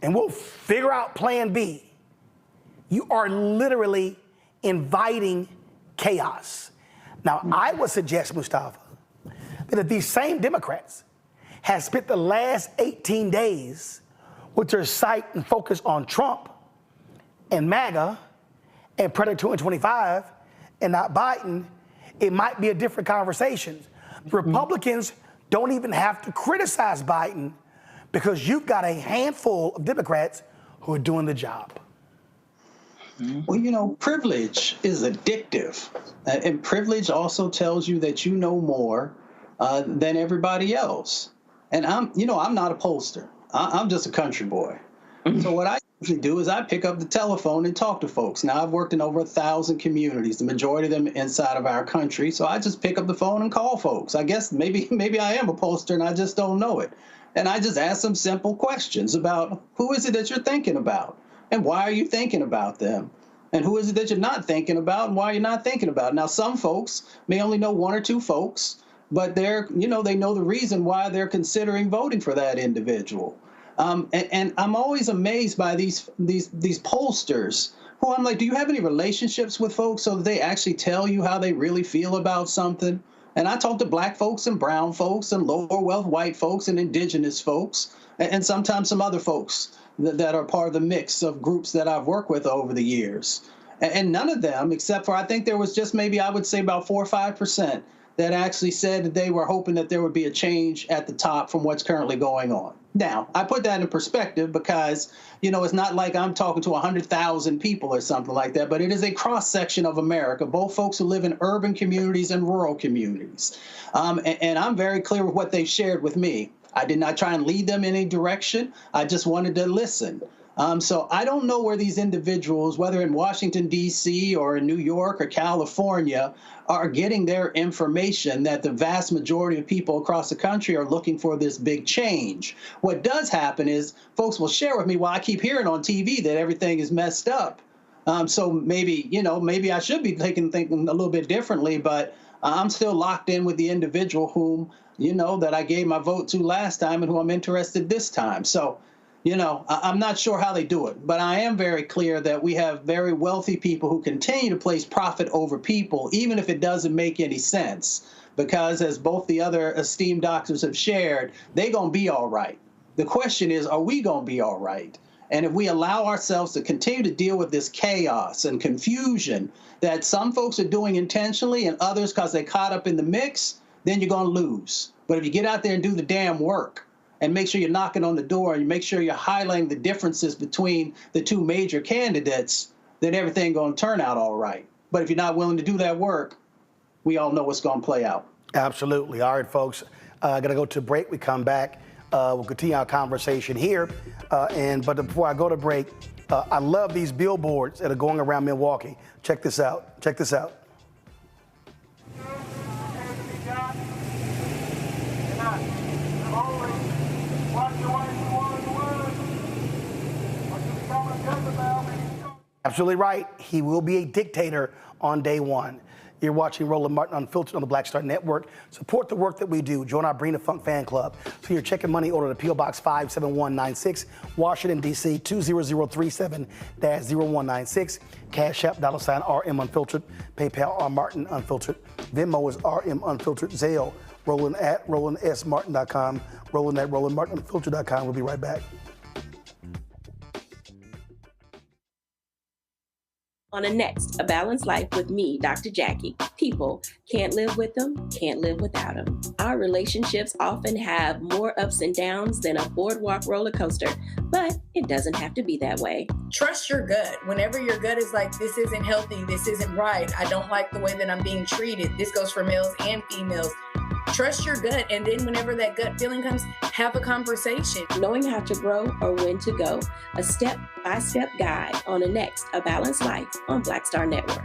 and we'll figure out plan B. You are literally inviting chaos. Now, I would suggest, Mustafa, that if these same Democrats have spent the last 18 days with their sight and focus on Trump and MAGA and Predator 2 and 25, and not Biden, it might be a different conversation. The Republicans don't even have to criticize Biden because you've got a handful of Democrats who are doing the job. Well, you know, privilege is addictive. And privilege also tells you that you know more than everybody else. And I'm not a pollster. I'm just a country boy. So what I usually do is I pick up the telephone and talk to folks. Now, I've worked in over 1,000 communities, the majority of them inside of our country. So I just pick up the phone and call folks. I guess maybe I am a pollster and I just don't know it. And I just ask them simple questions about who is it that you're thinking about and why are you thinking about them? And who is it that you're not thinking about and why you're not thinking about? Now, some folks may only know one or two folks, but they know the reason why they're considering voting for that individual. And I'm always amazed by these pollsters who I'm like, do you have any relationships with folks so that they actually tell you how they really feel about something? And I talk to black folks and brown folks and lower wealth white folks and indigenous folks and sometimes some other folks that are part of the mix of groups that I've worked with over the years. And none of them, except for I think there was just maybe I would say about 4 or 5% that actually said that they were hoping that there would be a change at the top from what's currently going on. Now, I put that in perspective because, it's not like I'm talking to 100,000 people or something like that, but it is a cross-section of America, both folks who live in urban communities and rural communities. And I'm very clear with what they've shared with me. I did not try and lead them in any direction. I just wanted to listen. So I don't know where these individuals, whether in Washington, D.C. or in New York or California, are getting their information that the vast majority of people across the country are looking for this big change. What does happen is folks will share with me, well, I keep hearing on TV that everything is messed up. So maybe I should be thinking a little bit differently, but I'm still locked in with the individual whom, that I gave my vote to last time and who I'm interested this time. So, I'm not sure how they do it, but I am very clear that we have very wealthy people who continue to place profit over people, even if it doesn't make any sense, because as both the other esteemed doctors have shared, they're going to be all right. The question is, are we going to be all right? And if we allow ourselves to continue to deal with this chaos and confusion that some folks are doing intentionally and others because they caught up in the mix, then you're going to lose. But if you get out there and do the damn work, and make sure you're knocking on the door and you make sure you're highlighting the differences between the two major candidates, then everything going to turn out all right. But if you're not willing to do that work, we all know what's going to play out. Absolutely. All right, folks, going to go to break. We come back. We'll continue our conversation here. But before I go to break, I love these billboards that are going around Milwaukee. Check this out. Check this out. Absolutely right. He will be a dictator on day one. You're watching Roland Martin Unfiltered on the Black Star Network. Support the work that we do. Join our Bring the Funk fan club. So your check and money order to P.O. Box 57196, Washington, D.C. 20037-0196. Cash App, $RM Unfiltered. PayPal, R Martin Unfiltered. Venmo is RM Unfiltered. Zelle, Roland at RolandSMartin.com. Roland at RolandMartinUnfiltered.com. We'll be right back. On the next, A Balanced Life with me, Dr. Jackie. People can't live with them, can't live without them. Our relationships often have more ups and downs than a boardwalk roller coaster, but it doesn't have to be that way. Trust your gut. Whenever your gut is like, this isn't healthy, this isn't right, I don't like the way that I'm being treated. This goes for males and females. Trust your gut, and then whenever that gut feeling comes, have a conversation. Knowing how to grow or when to go. A step-by-step guide on the next A Balanced Life on Black Star Network.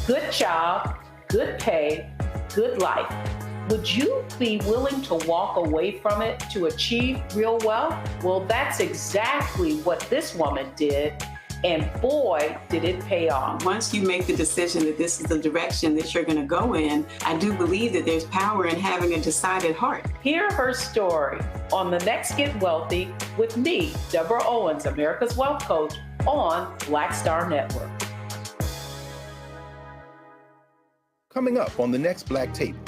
Good job, good pay, good life. Would you be willing to walk away from it to achieve real wealth? Well, that's exactly what this woman did. And boy, did it pay off. Once you make the decision that this is the direction that you're going to go in, I do believe that there's power in having a decided heart. Hear her story on The Next Get Wealthy with me, Deborah Owens, America's Wealth Coach, on Black Star Network. Coming up on The Next Black Table,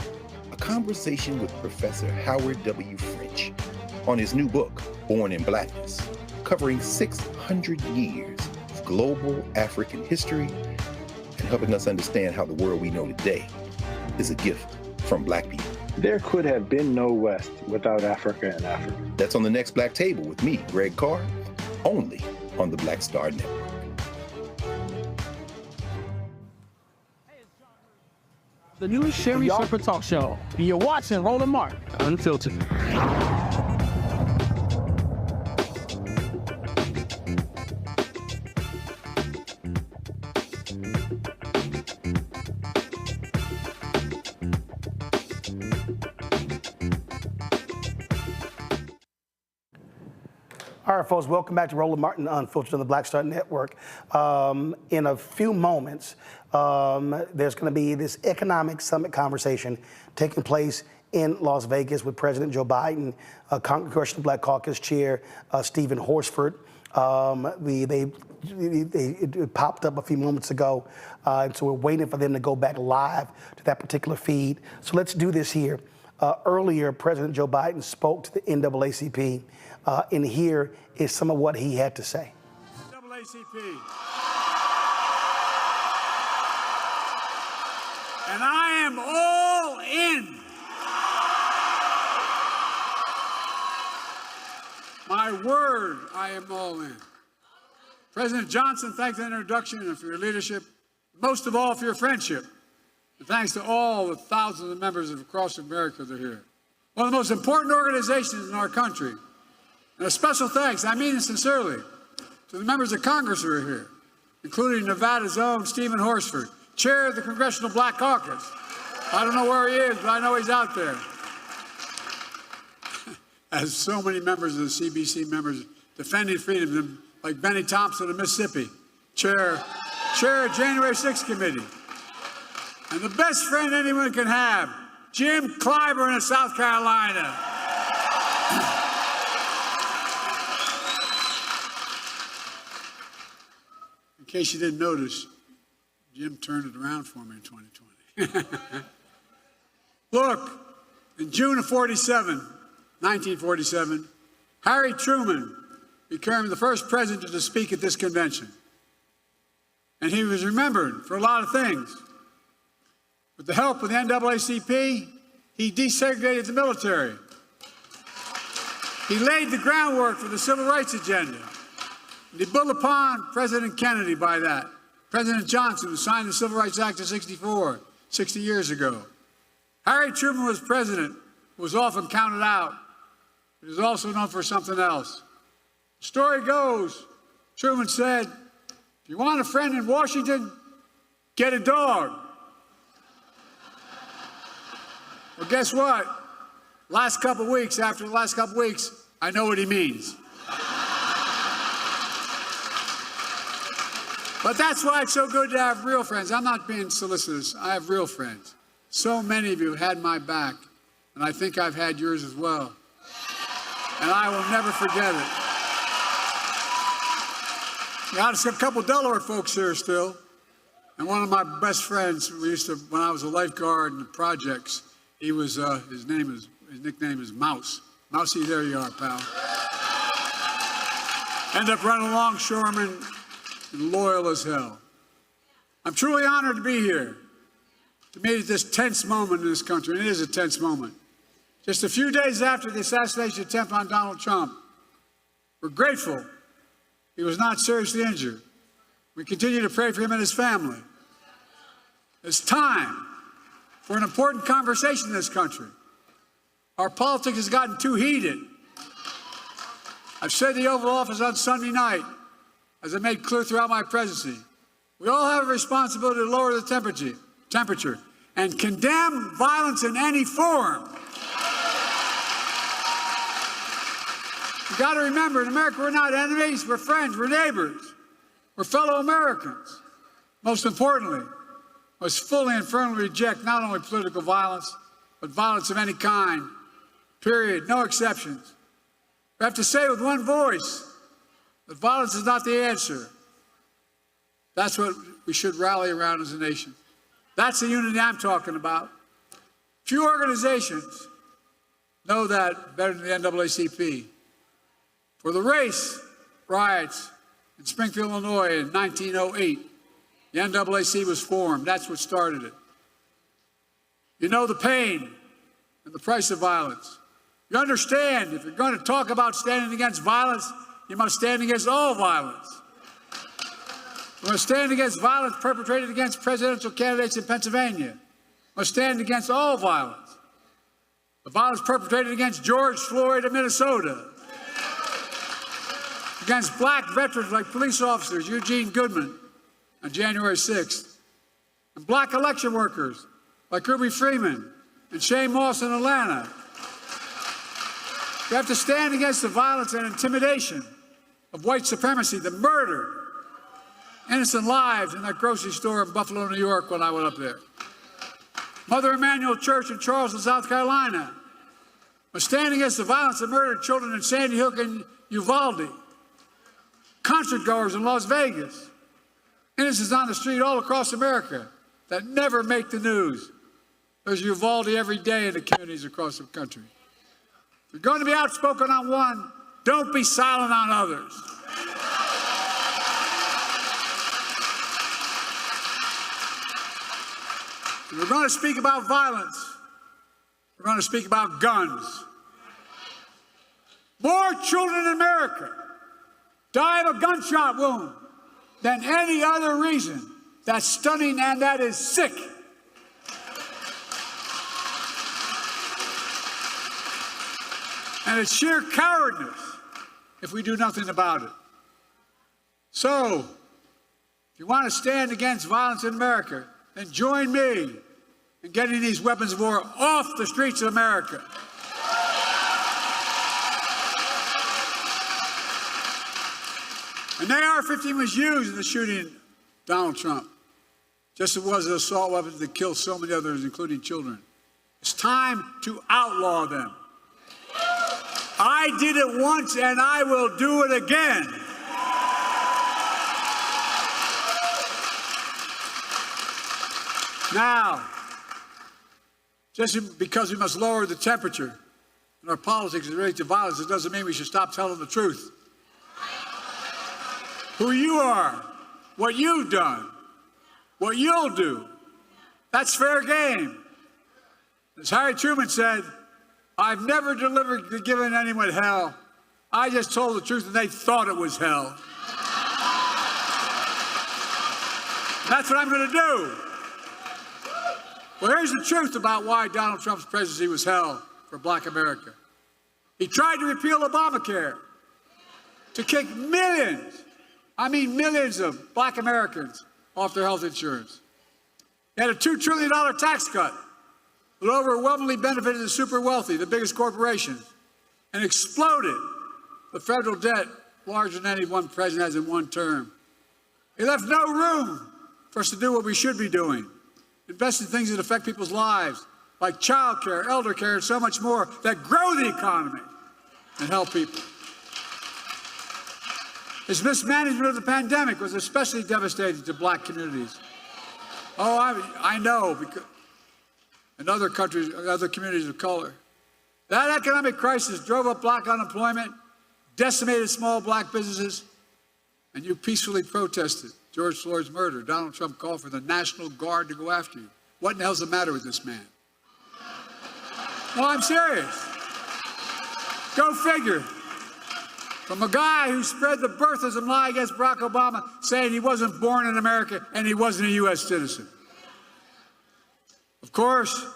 a conversation with Professor Howard W. French on his new book, Born in Blackness. covering 600 years of global African history and helping us understand how the world we know today is a gift from Black people. There could have been no West without Africa and Africa. That's on the next Black Table with me, Greg Carr, only on the Black Star Network. The new Sherry Shepherd Talk Show. You're watching Roland Martin Unfiltered. All right, folks, welcome back to Roland Martin Unfiltered on the Black Star Network. In a few moments, there's going to be this economic summit conversation taking place in Las Vegas with President Joe Biden, Congressional Black Caucus Chair Steven Horsford. It popped up a few moments ago, and so we're waiting for them to go back live to that particular feed. So let's do this here. Earlier, President Joe Biden spoke to the NAACP, and here is some of what he had to say. NAACP. And I am all in. My word, I am all in. President Johnson, thanks for the introduction and for your leadership, most of all for your friendship. And thanks to all the thousands of members across America that are here. One of the most important organizations in our country. And a special thanks, I mean it sincerely, to the members of Congress who are here, including Nevada's own Steven Horsford, Chair of the Congressional Black Caucus. I don't know where he is, but I know he's out there. As so many members of the CBC members defending freedom, like Benny Thompson of Mississippi, Chair of January 6th Committee. And the best friend anyone can have, Jim Clyburn of South Carolina. In case you didn't notice, Jim turned it around for me in 2020. Look, in June of 1947, Harry Truman became the first president to speak at this convention. And he was remembered for a lot of things. With the help of the NAACP, he desegregated the military. He laid the groundwork for the civil rights agenda. And he built upon President Kennedy by that. President Johnson, who signed the Civil Rights Act of 64, 60 years ago. Harry Truman was president, was often counted out, but is also known for something else. The story goes, Truman said, if you want a friend in Washington, get a dog. Well, guess what? After the last couple of weeks, I know what he means. But that's why it's so good to have real friends. I'm not being solicitous. I have real friends. So many of you have had my back, and I think I've had yours as well. And I will never forget it. Got a couple Delaware folks here still. And one of my best friends, when I was a lifeguard in the projects, he was, his nickname is Mouse. Mousy, there you are, pal. End up running longshoreman and loyal as hell. I'm truly honored to be here, to meet at this tense moment in this country, and it is a tense moment. Just a few days after the assassination attempt on Donald Trump, we're grateful he was not seriously injured. We continue to pray for him and his family. It's time for an important conversation in this country. Our politics has gotten too heated. I've said the Oval Office on Sunday night, as I made clear throughout my presidency, we all have a responsibility to lower the temperature and condemn violence in any form. You got to remember, in America, we're not enemies, we're friends, we're neighbors, we're fellow Americans. Most importantly, must fully and firmly reject not only political violence, but violence of any kind, period, no exceptions. We have to say with one voice that violence is not the answer. That's what we should rally around as a nation. That's the unity I'm talking about. Few organizations know that better than the NAACP. For the race riots in Springfield, Illinois in 1908. The NAACP was formed. That's what started it. You know the pain and the price of violence. You understand if you're going to talk about standing against violence, you must stand against all violence. You must stand against violence perpetrated against presidential candidates in Pennsylvania. You must stand against all violence. The violence perpetrated against George Floyd in Minnesota, against black veterans like police officers Eugene Goodman on January 6th, and black election workers like Ruby Freeman and Shane Moss in Atlanta. You have to stand against the violence and intimidation of white supremacy that murdered innocent lives in that grocery store in Buffalo, New York when I went up there. Mother Emanuel Church in Charleston, South Carolina was standing against the violence that murdered children in Sandy Hook and Uvalde. Concert goers in Las Vegas. Innocents on the street all across America that never make the news. There's Uvalde every day in the communities across the country. If you're going to be outspoken on one, don't be silent on others. If we're going to speak about violence, we're going to speak about guns. More children in America die of a gunshot wound than any other reason. That's stunning and that is sick. And it's sheer cowardness if we do nothing about it. So, if you want to stand against violence in America, then join me in getting these weapons of war off the streets of America. An AR-15 was used in the shooting of Donald Trump, just as it was an assault weapon that killed so many others, including children. It's time to outlaw them. I did it once and I will do it again. Now, just because we must lower the temperature in our politics and relate to violence, it doesn't mean we should stop telling the truth. Who you are, what you've done, what you'll do, that's fair game. As Harry Truman said, I've never given anyone hell. I just told the truth and they thought it was hell. That's what I'm going to do. Well, here's the truth about why Donald Trump's presidency was hell for Black America. He tried to repeal Obamacare to kick millions, I mean millions of Black Americans off their health insurance. He had a $2 trillion tax cut that overwhelmingly benefited the super wealthy, the biggest corporations, and exploded the federal debt larger than any one president has in one term. He left no room for us to do what we should be doing. Invest in things that affect people's lives, like child care, elder care, and so much more, that grow the economy and help people. His mismanagement of the pandemic was especially devastating to Black communities. Oh, I know, because in other countries, other communities of color. That economic crisis drove up Black unemployment, decimated small Black businesses, and you peacefully protested George Floyd's murder. Donald Trump called for the National Guard to go after you. What in the hell's the matter with this man? No, I'm serious. Go figure. From a guy who spread the birthism lie against Barack Obama, saying he wasn't born in America and he wasn't a U.S. citizen. Of course,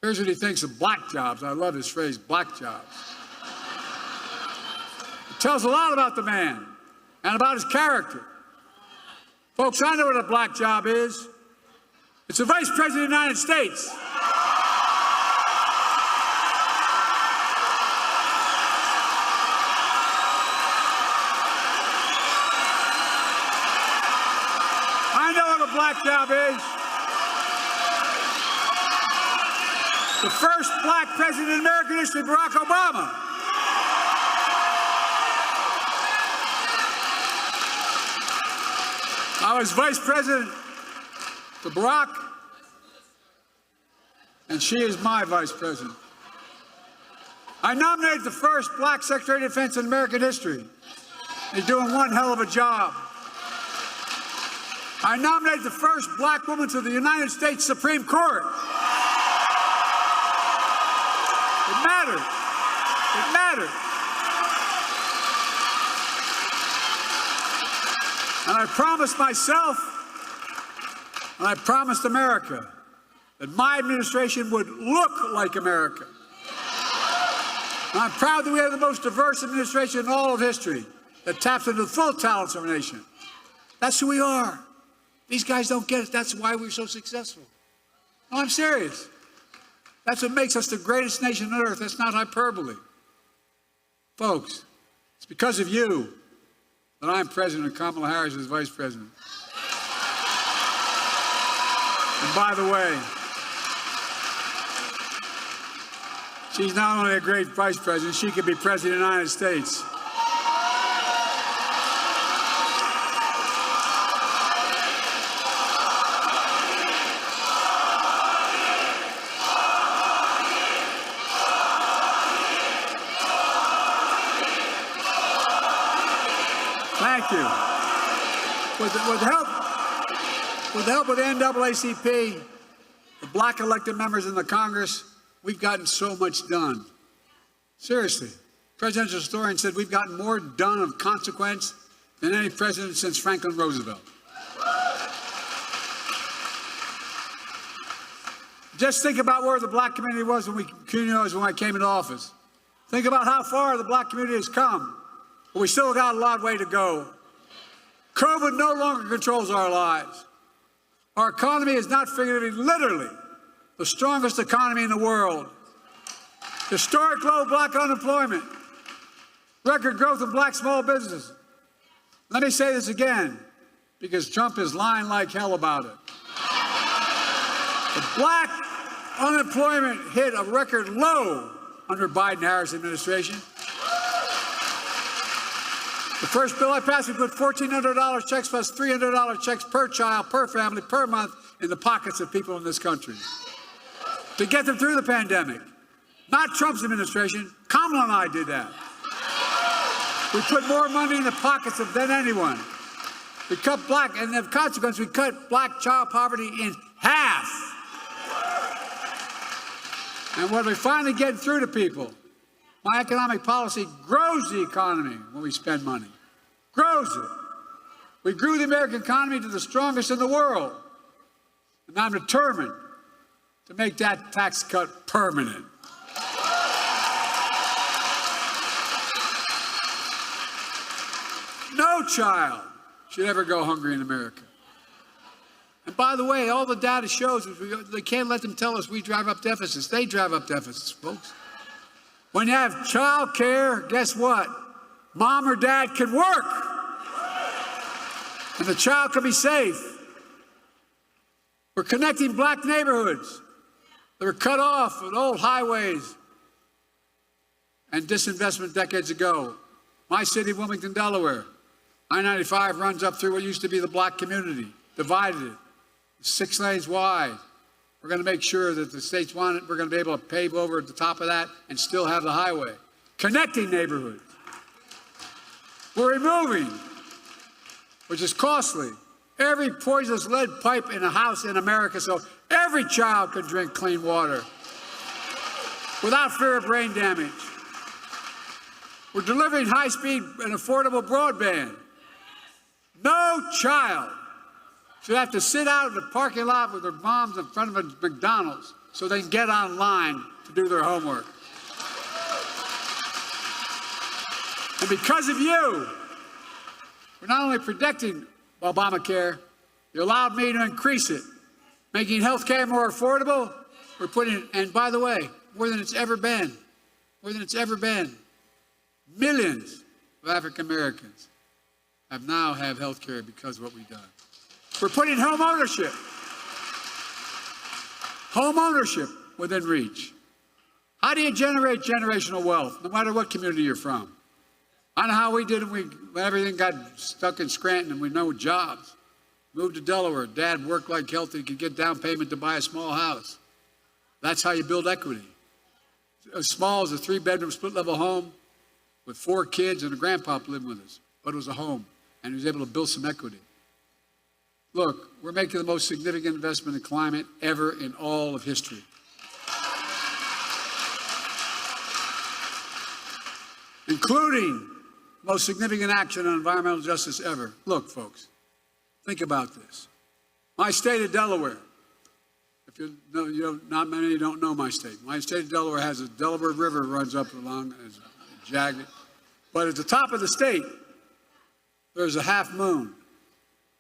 here's what he thinks of black jobs. I love his phrase, black jobs. It tells a lot about the man and about his character. Folks, I know what a black job is. It's the Vice President of the United States. I know what a black job is. The first Black president in American history, Barack Obama. I was vice president to Barack, and she is my vice president. I nominated the first black Secretary of Defense in American history. He's doing one hell of a job. I nominated the first black woman to the United States Supreme Court. It mattered. It mattered. And I promised myself, and I promised America, that my administration would look like America. And I'm proud that we have the most diverse administration in all of history that taps into the full talents of our nation. That's who we are. These guys don't get it. That's why we're so successful. No, I'm serious. That's what makes us the greatest nation on earth. That's not hyperbole. Folks, it's because of you that I'm president and Kamala Harris is vice president. And by the way, she's not only a great vice president, she could be president of the United States. Thank you. With the help of the NAACP, the black elected members in the Congress, we've gotten so much done. Seriously. Presidential historian said we've gotten more done of consequence than any president since Franklin Roosevelt. Just think about where the black community was when I came into office. Think about how far the black community has come. But we still got a long way to go. COVID no longer controls our lives. Our economy is not figuratively, literally, the strongest economy in the world. Historic low black unemployment. Record growth in black small businesses. Let me say this again, because Trump is lying like hell about it. The black unemployment hit a record low under Biden-Harris administration. The first bill I passed, we put $1,400 checks plus $300 checks per child, per family, per month in the pockets of people in this country to get them through the pandemic. Not Trump's administration. Kamala and I did that. We put more money in the pockets of than anyone. We cut black, and the consequence, we cut black child poverty in half. And what we're finally getting through to people, my economic policy grows the economy when we spend money. Grows it. We grew the American economy to the strongest in the world. And I'm determined to make that tax cut permanent. No child should ever go hungry in America. And by the way, all the data shows they can't let them tell us we drive up deficits. They drive up deficits, folks. When you have child care, guess what? Mom or dad can work. And the child can be safe. We're connecting black neighborhoods that were cut off with old highways and disinvestment decades ago. My city, Wilmington, Delaware, I-95 runs up through what used to be the black community, divided it, 6 lanes wide. We're going to make sure that the states want it. We're going to be able to pave over at the top of that and still have the highway. Connecting neighborhoods. We're removing, which is costly, every poisonous lead pipe in a house in America so every child can drink clean water without fear of brain damage. We're delivering high-speed and affordable broadband. No child should have to sit out in the parking lot with their moms in front of a McDonald's so they can get online to do their homework. And because of you, we're not only protecting Obamacare, you allowed me to increase it, making health care more affordable. We're putting, and by the way, more than it's ever been, millions of African Americans now have health care because of what we've done. We're putting home ownership within reach. How do you generate generational wealth, no matter what community you're from? I know how we did it when everything got stuck in Scranton and we no jobs. Moved to Delaware. Dad worked like hell so he could get down payment to buy a small house. That's how you build equity. as small as a 3-bedroom split-level home with 4 kids and a grandpa living with us. But it was a home, and he was able to build some equity. Look, we're making the most significant investment in climate ever in all of history. Including most significant action on environmental justice ever. Look, folks, think about this. My state of Delaware, if you know, not many don't know my state. My state of Delaware has a Delaware River runs up along, as jagged. But at the top of the state, there's a half moon.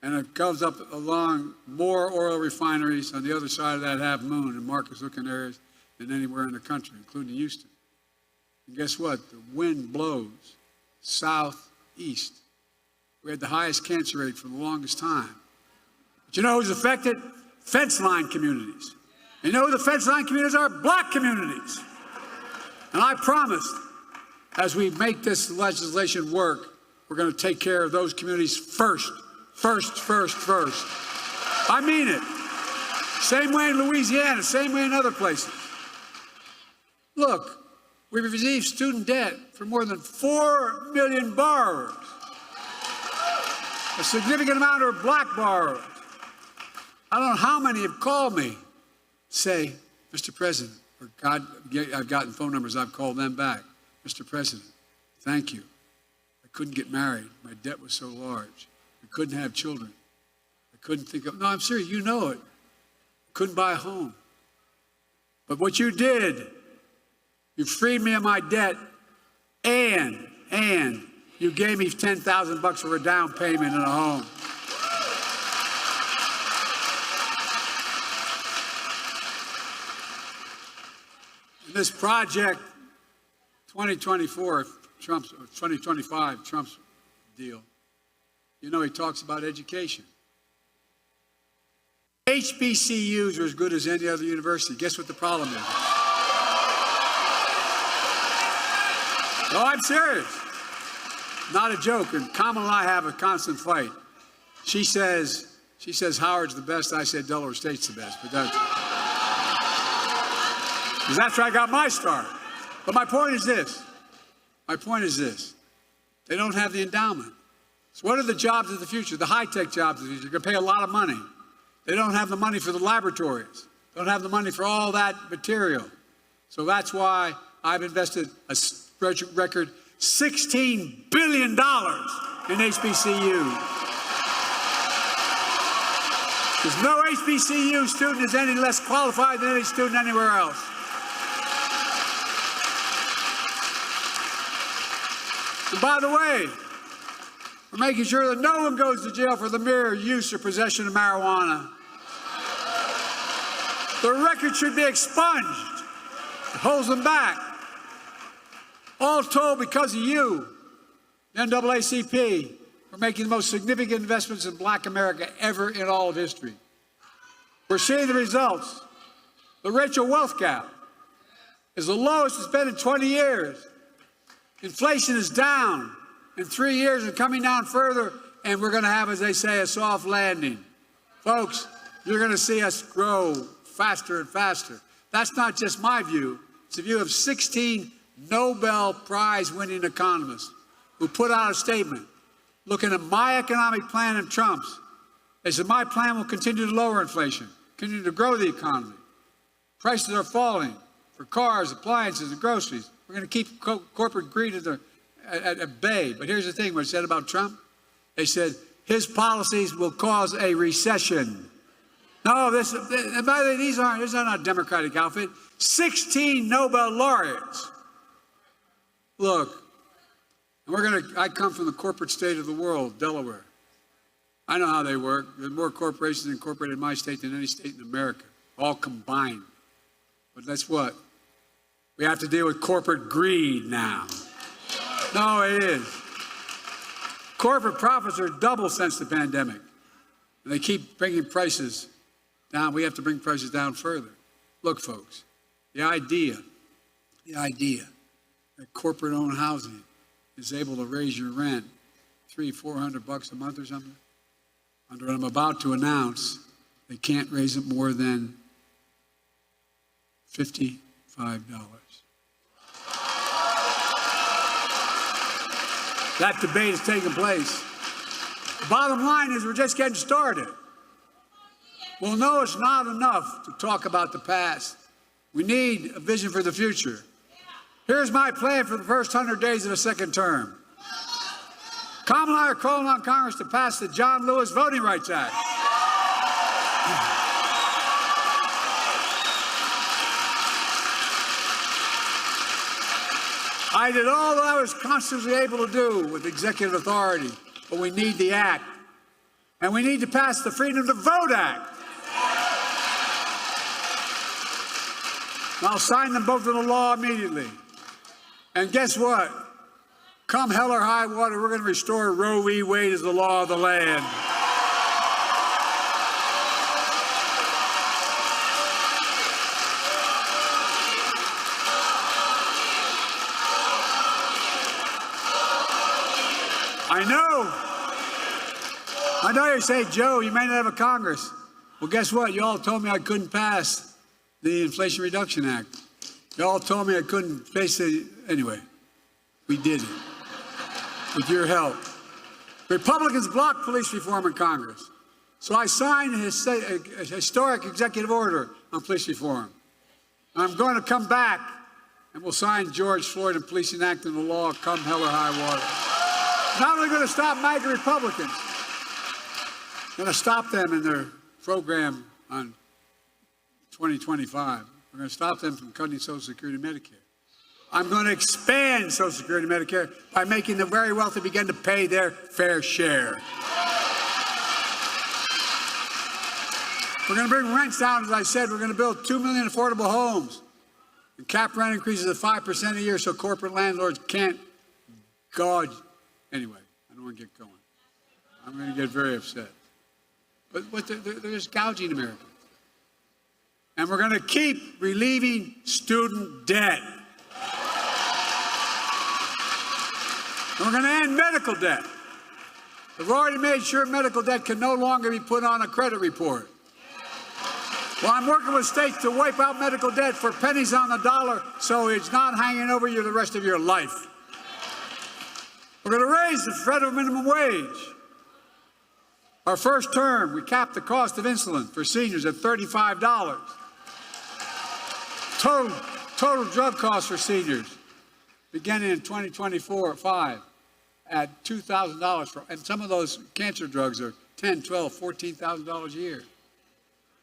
And it goes up along more oil refineries on the other side of that half moon in Marcus-looking areas than anywhere in the country, including Houston. And guess what? The wind blows southeast. We had the highest cancer rate for the longest time. But you know who's affected? Fence line communities. And you know who the fence line communities are? Black communities. And I promised, as we make this legislation work, we're going to take care of those communities first. First. I mean it. Same way in Louisiana, same way in other places. Look, we've received student debt for more than 4 million borrowers. A significant amount are black borrowers. I don't know how many have called me, say, Mr. President, or God, I've gotten phone numbers, I've called them back. Mr. President, thank you. I couldn't get married. My debt was so large. I couldn't have children. I couldn't think of, no, I'm serious, you know it. I couldn't buy a home. But what you did, you freed me of my debt, and you gave me $10,000 for a down payment in a home. And this project, 2024, 2025, Trump's deal, you know, he talks about education. HBCUs are as good as any other university. Guess what the problem is? No, I'm serious. Not a joke. And Kamala and I have a constant fight. She says Howard's the best. I said Delaware State's the best. But that's where I got my start. But my point is this. They don't have the endowment. So what are the jobs of the future? The high-tech jobs of the future. You're going to pay a lot of money. They don't have the money for the laboratories. They don't have the money for all that material. So that's why I've invested a record $16 billion in HBCU. Because no HBCU student is any less qualified than any student anywhere else. And by the way, we're making sure that no one goes to jail for the mere use or possession of marijuana. The record should be expunged. It holds them back. All told, because of you, the NAACP, we're making the most significant investments in Black America ever in all of history. We're seeing the results. The racial wealth gap is the lowest it's been in 20 years. Inflation is down in 3 years and coming down further, and we're going to have, as they say, a soft landing. Folks, you're going to see us grow faster and faster. That's not just my view. It's the view of 16 Nobel Prize-winning economists who put out a statement looking at my economic plan and Trump's. They said, my plan will continue to lower inflation, continue to grow the economy. Prices are falling for cars, appliances, and groceries. We're going to keep corporate greed at bay. But here's the thing, what it said about Trump. They said, his policies will cause a recession. No, by the way, these are not a Democratic outfit. 16 Nobel laureates. Look, I come from the corporate state of the world, Delaware. I know how they work. There's more corporations incorporated in my state than any state in America, all combined. But that's what? We have to deal with corporate greed now. No, it is. Corporate profits are double since the pandemic. And they keep bringing prices down. We have to bring prices down further. Look, folks, the idea that corporate-owned housing is able to raise your rent $300-400 a month or something, under what I'm about to announce, they can't raise it more than $55. That debate is taking place. The bottom line is we're just getting started. Well, no, it's not enough to talk about the past. We need a vision for the future. Here's my plan for the first 100 days of the second term. Kamala and I are calling on Congress to pass the John Lewis Voting Rights Act. I did all that I was constantly able to do with executive authority, but we need the act. And we need to pass the Freedom to Vote Act. And I'll sign them both into law immediately. And guess what? Come hell or high water, we're going to restore Roe v. Wade as the law of the land. I know you say, Joe, you may not have a Congress. Well, guess what? You all told me I couldn't pass the Inflation Reduction Act. You all told me I couldn't face it. Anyway, we did it with your help. Republicans blocked police reform in Congress. So I signed a historic executive order on police reform. I'm going to come back and we'll sign George Floyd and Policing Act into law come hell or high water. Not only going to stop MAGA Republicans, going to stop them in their program on 2025. We're going to stop them from cutting Social Security and Medicare. I'm going to expand Social Security and Medicare by making the very wealthy begin to pay their fair share. We're going to bring rents down, as I said. We're going to build 2 million affordable homes and cap rent increases of 5% a year so corporate landlords can't gouge. Anyway, I don't want to get going. I'm going to get very upset. But they're just gouging Americans. And we're going to keep relieving student debt. And we're going to end medical debt. We've already made sure medical debt can no longer be put on a credit report. Well, I'm working with states to wipe out medical debt for pennies on the dollar so it's not hanging over you the rest of your life. We're going to raise the federal minimum wage. Our first term, we capped the cost of insulin for seniors at $35. Total drug costs for seniors, beginning in 2024-5, at $2,000 and some of those cancer drugs are $10,000, $12,000, $14,000 a year.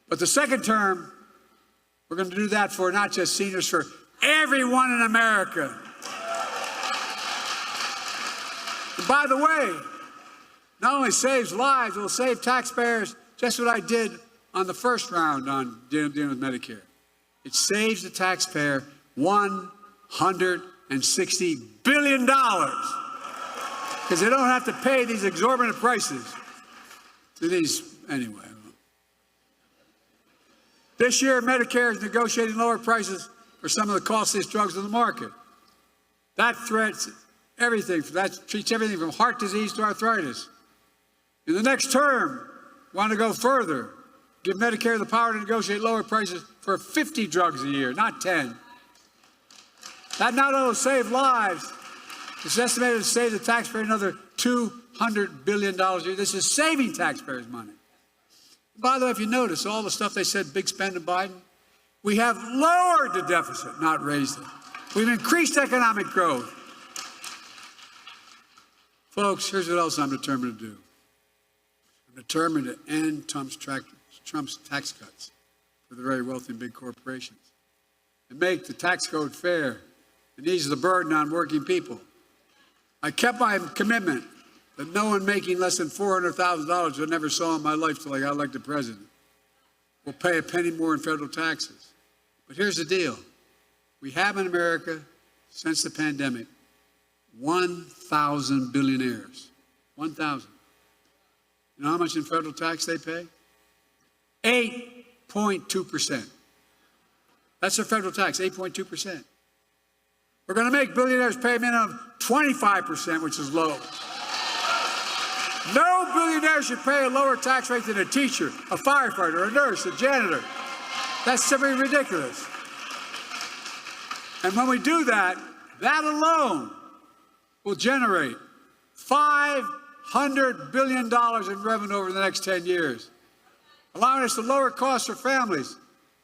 But the second term, we're going to do that for not just seniors, for everyone in America. And by the way, not only saves lives, it will save taxpayers, just what I did on the first round on dealing with Medicare. It saves the taxpayer $160 billion because they don't have to pay these exorbitant prices to these, anyway. This year, Medicare is negotiating lower prices for some of the costliest drugs on the market. That threats everything, that treats everything from heart disease to arthritis. In the next term, we want to go further, give Medicare the power to negotiate lower prices for 50 drugs a year, not 10. That not only will save lives, it's estimated to save the taxpayer another $200 billion a year. This is saving taxpayers money. By the way, if you notice, all the stuff they said, big spend in Biden, we have lowered the deficit, not raised it. We've increased economic growth. Folks, here's what else I'm determined to do. I'm determined to end Trump's tax cuts for the very wealthy and big corporations and make the tax code fair and ease the burden on working people. I kept my commitment that no one making less than $400,000, I never saw in my life till I got elected president, will pay a penny more in federal taxes. But here's the deal. We have in America, since the pandemic, 1,000 billionaires. 1,000. You know how much in federal tax they pay? 8.2%. That's their federal tax, 8.2%. We're going to make billionaires pay a minimum of 25%, which is low. No billionaire should pay a lower tax rate than a teacher, a firefighter, a nurse, a janitor. That's simply ridiculous. And when we do that, that alone will generate $500 billion in revenue over the next 10 years, allowing us to lower costs for families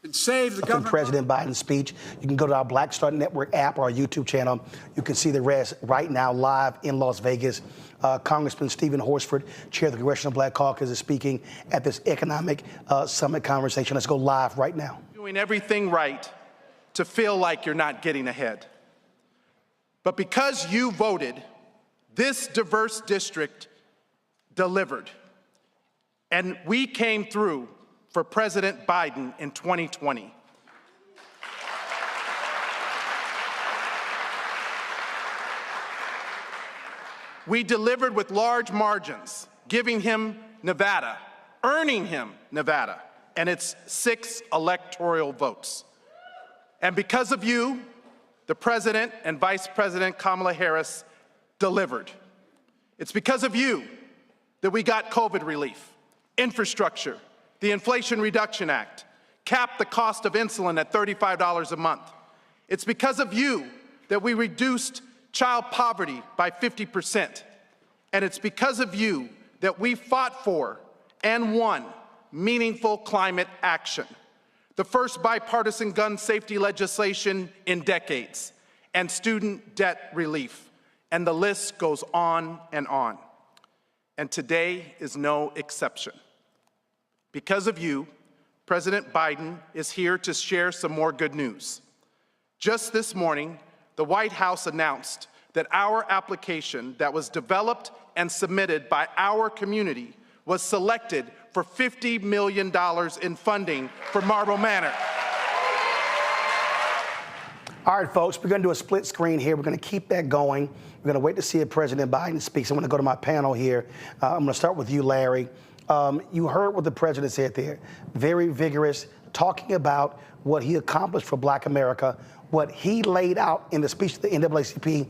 and save the government. President Biden's speech. You can go to our Black Star Network app or our YouTube channel. You can see the rest right now live in Las Vegas. Congressman Steven Horsford, chair of the Congressional Black Caucus, is speaking at this economic summit conversation. Let's go live right now. Doing everything right to feel like you're not getting ahead. But because you voted, this diverse district delivered. And we came through for President Biden in 2020. We delivered with large margins, giving him Nevada, earning him Nevada, and its 6 electoral votes. And because of you, the President and Vice President Kamala Harris delivered. It's because of you that we got COVID relief, infrastructure, the Inflation Reduction Act, capped the cost of insulin at $35 a month. It's because of you that we reduced child poverty by 50%. And it's because of you that we fought for and won meaningful climate action, the first bipartisan gun safety legislation in decades, and student debt relief. And the list goes on and on. And today is no exception. Because of you, President Biden is here to share some more good news. Just this morning, the White House announced that our application that was developed and submitted by our community was selected for $50 million in funding for Marble Manor. All right, folks, we're going to do a split screen here. We're going to keep that going. We're going to wait to see if President Biden speaks. I'm going to go to my panel here. I'm going to start with you, Larry. You heard what the president said there. Very vigorous, talking about what he accomplished for Black America, what he laid out in the speech to the NAACP,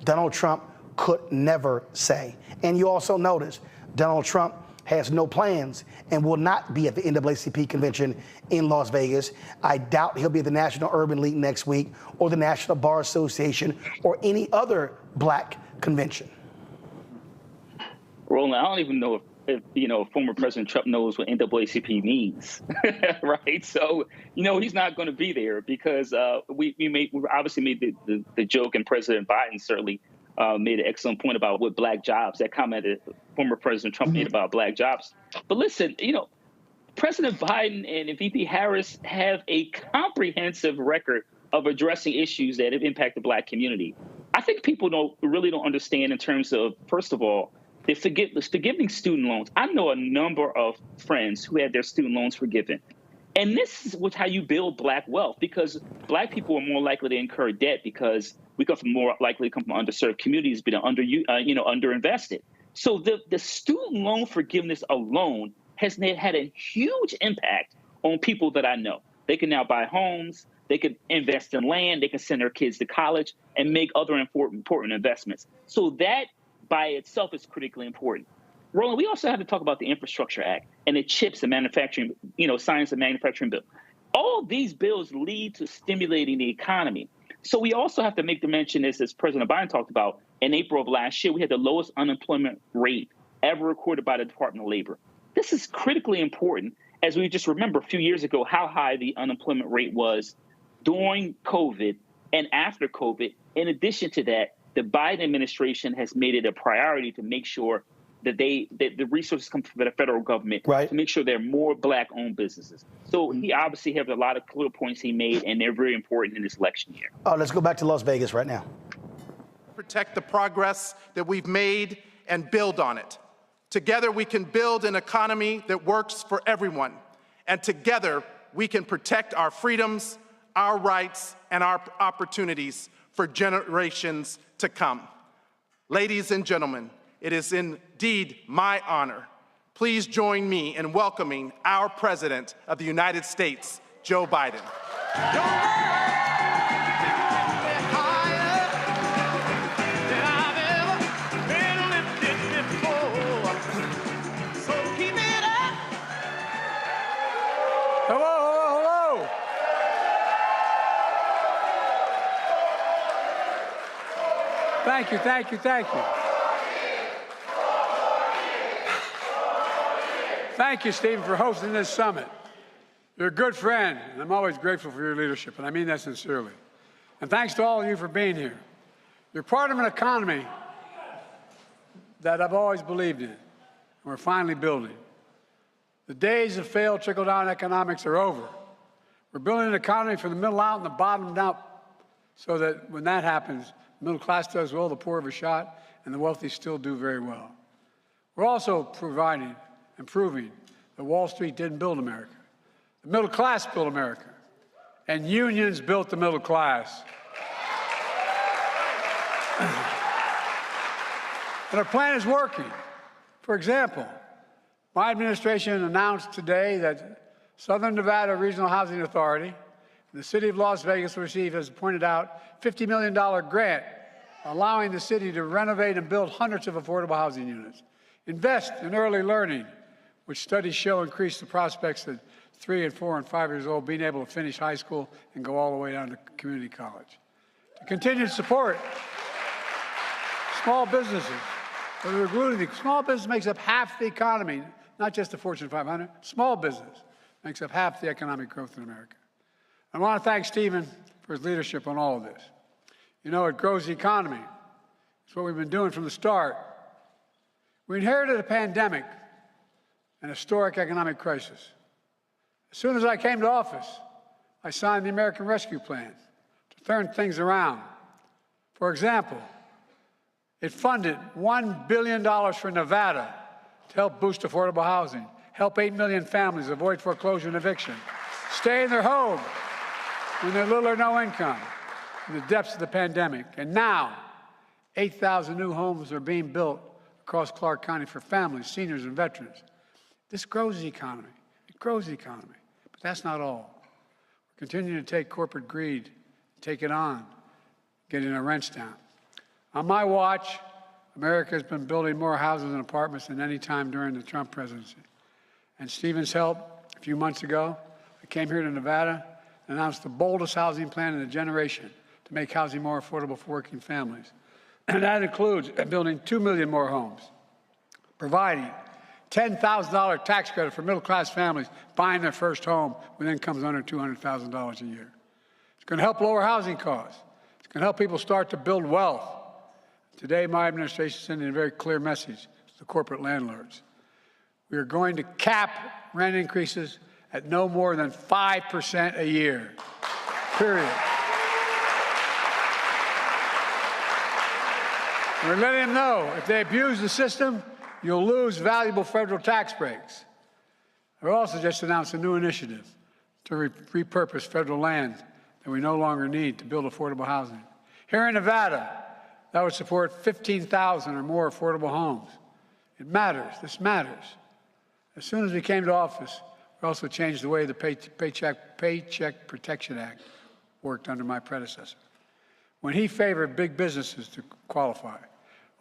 Donald Trump could never say. And you also notice Donald Trump has no plans and will not be at the NAACP convention in Las Vegas. I doubt he'll be at the National Urban League next week or the National Bar Association or any other Black convention. Roland, I don't even know if former President Trump knows what NAACP means, right? So, he's not going to be there because we obviously made the joke, and President Biden certainly made an excellent point about what Black jobs, that comment that former President Trump made about Black jobs. But listen, President Biden and VP Harris have a comprehensive record of addressing issues that have impacted the Black community. I think people really don't understand in terms of, first of all, the forgiving student loans. I know a number of friends who had their student loans forgiven. And this is how you build Black wealth, because Black people are more likely to incur debt because we come from underserved communities, but underinvested. So the student loan forgiveness alone has had a huge impact on people that I know. They can now buy homes, they can invest in land, they can send their kids to college and make other important investments. So that by itself is critically important. Roland, we also have to talk about the Infrastructure Act and the CHIPS and manufacturing, science and manufacturing bill. All these bills lead to stimulating the economy. So we also have to make the mention, as President Biden talked about, in April of last year, we had the lowest unemployment rate ever recorded by the Department of Labor. This is critically important, as we just remember a few years ago how high the unemployment rate was during COVID and after COVID. In addition to that, the Biden administration has made it a priority to make sure that the resources come from the federal government to make sure there are more Black-owned businesses. So he obviously has a lot of clear points he made, and they're very important in this election year. Let's go back to Las Vegas right now. Protect the progress that we've made and build on it. Together, we can build an economy that works for everyone. And together, we can protect our freedoms, our rights, and our opportunities for generations to come. Ladies and gentlemen, it is indeed my honor. Please join me in welcoming our President of the United States, Joe Biden. Hello. Thank you. Thank you, Stephen, for hosting this summit. You're a good friend, and I'm always grateful for your leadership, and I mean that sincerely. And thanks to all of you for being here. You're part of an economy that I've always believed in, and we're finally building. The days of failed trickle-down economics are over. We're building an economy from the middle out and the bottom up, so that when that happens, the middle class does well, the poor have a shot, and the wealthy still do very well. We're also providing and proving that Wall Street didn't build America. The middle class built America, and unions built the middle class. And our plan is working. For example, my administration announced today that Southern Nevada Regional Housing Authority and the City of Las Vegas will receive, as pointed out, $50 million grant, allowing the city to renovate and build hundreds of affordable housing units. Invest in early learning, which studies show increase the prospects of 3 and 4 and 5 years old being able to finish high school and go all the way down to community college. To continue to support small businesses. Small business makes up half the economy, not just the Fortune 500. Small business makes up half the economic growth in America. I want to thank Steven for his leadership on all of this. You know, it grows the economy. It's what we've been doing from the start. We inherited a pandemic and a historic economic crisis. As soon as I came to office, I signed the American Rescue Plan to turn things around. For example, it funded $1 billion for Nevada to help boost affordable housing, help 8 million families avoid foreclosure and eviction, stay in their home when they're little or no income in the depths of the pandemic. And now, 8,000 new homes are being built across Clark County for families, seniors, and veterans. This grows the economy. It grows the economy. But that's not all. We're continuing to take corporate greed, take it on, getting our rents down. On my watch, America has been building more houses and apartments than any time during the Trump presidency. And Steven's help, a few months ago, I came here to Nevada and announced the boldest housing plan in a generation to make housing more affordable for working families. And that includes building 2 million more homes, providing $10,000 tax credit for middle-class families buying their first home with incomes under $200,000 a year. It's going to help lower housing costs. It's going to help people start to build wealth. Today, my administration is sending a very clear message to the corporate landlords. We are going to cap rent increases at no more than 5% a year, period. We're letting them know if they abuse the system, you'll lose valuable federal tax breaks. We also just announced a new initiative to repurpose federal land that we no longer need to build affordable housing. Here in Nevada, that would support 15,000 or more affordable homes. It matters. This matters. As soon as we came to office, we also changed the way the Paycheck Protection Act worked under my predecessor. When he favored big businesses to qualify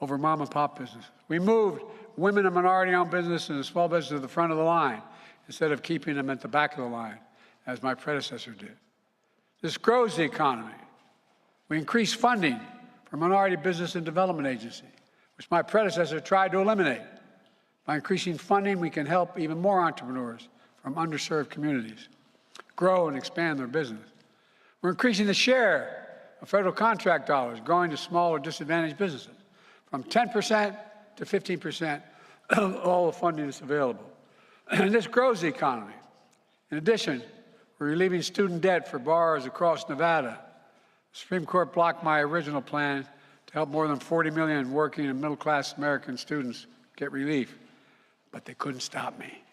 over mom-and-pop businesses, we moved women and minority-owned businesses and small businesses to the front of the line instead of keeping them at the back of the line, as my predecessor did. This grows the economy. We increase funding for Minority Business and Development Agency, which my predecessor tried to eliminate. By increasing funding, we can help even more entrepreneurs from underserved communities grow and expand their business. We're increasing the share of federal contract dollars going to small or disadvantaged businesses from 10% to 15% of all the funding that's available. And this grows the economy. In addition, we're relieving student debt for borrowers across Nevada. The Supreme Court blocked my original plan to help more than 40 million working and middle-class American students get relief, but they couldn't stop me.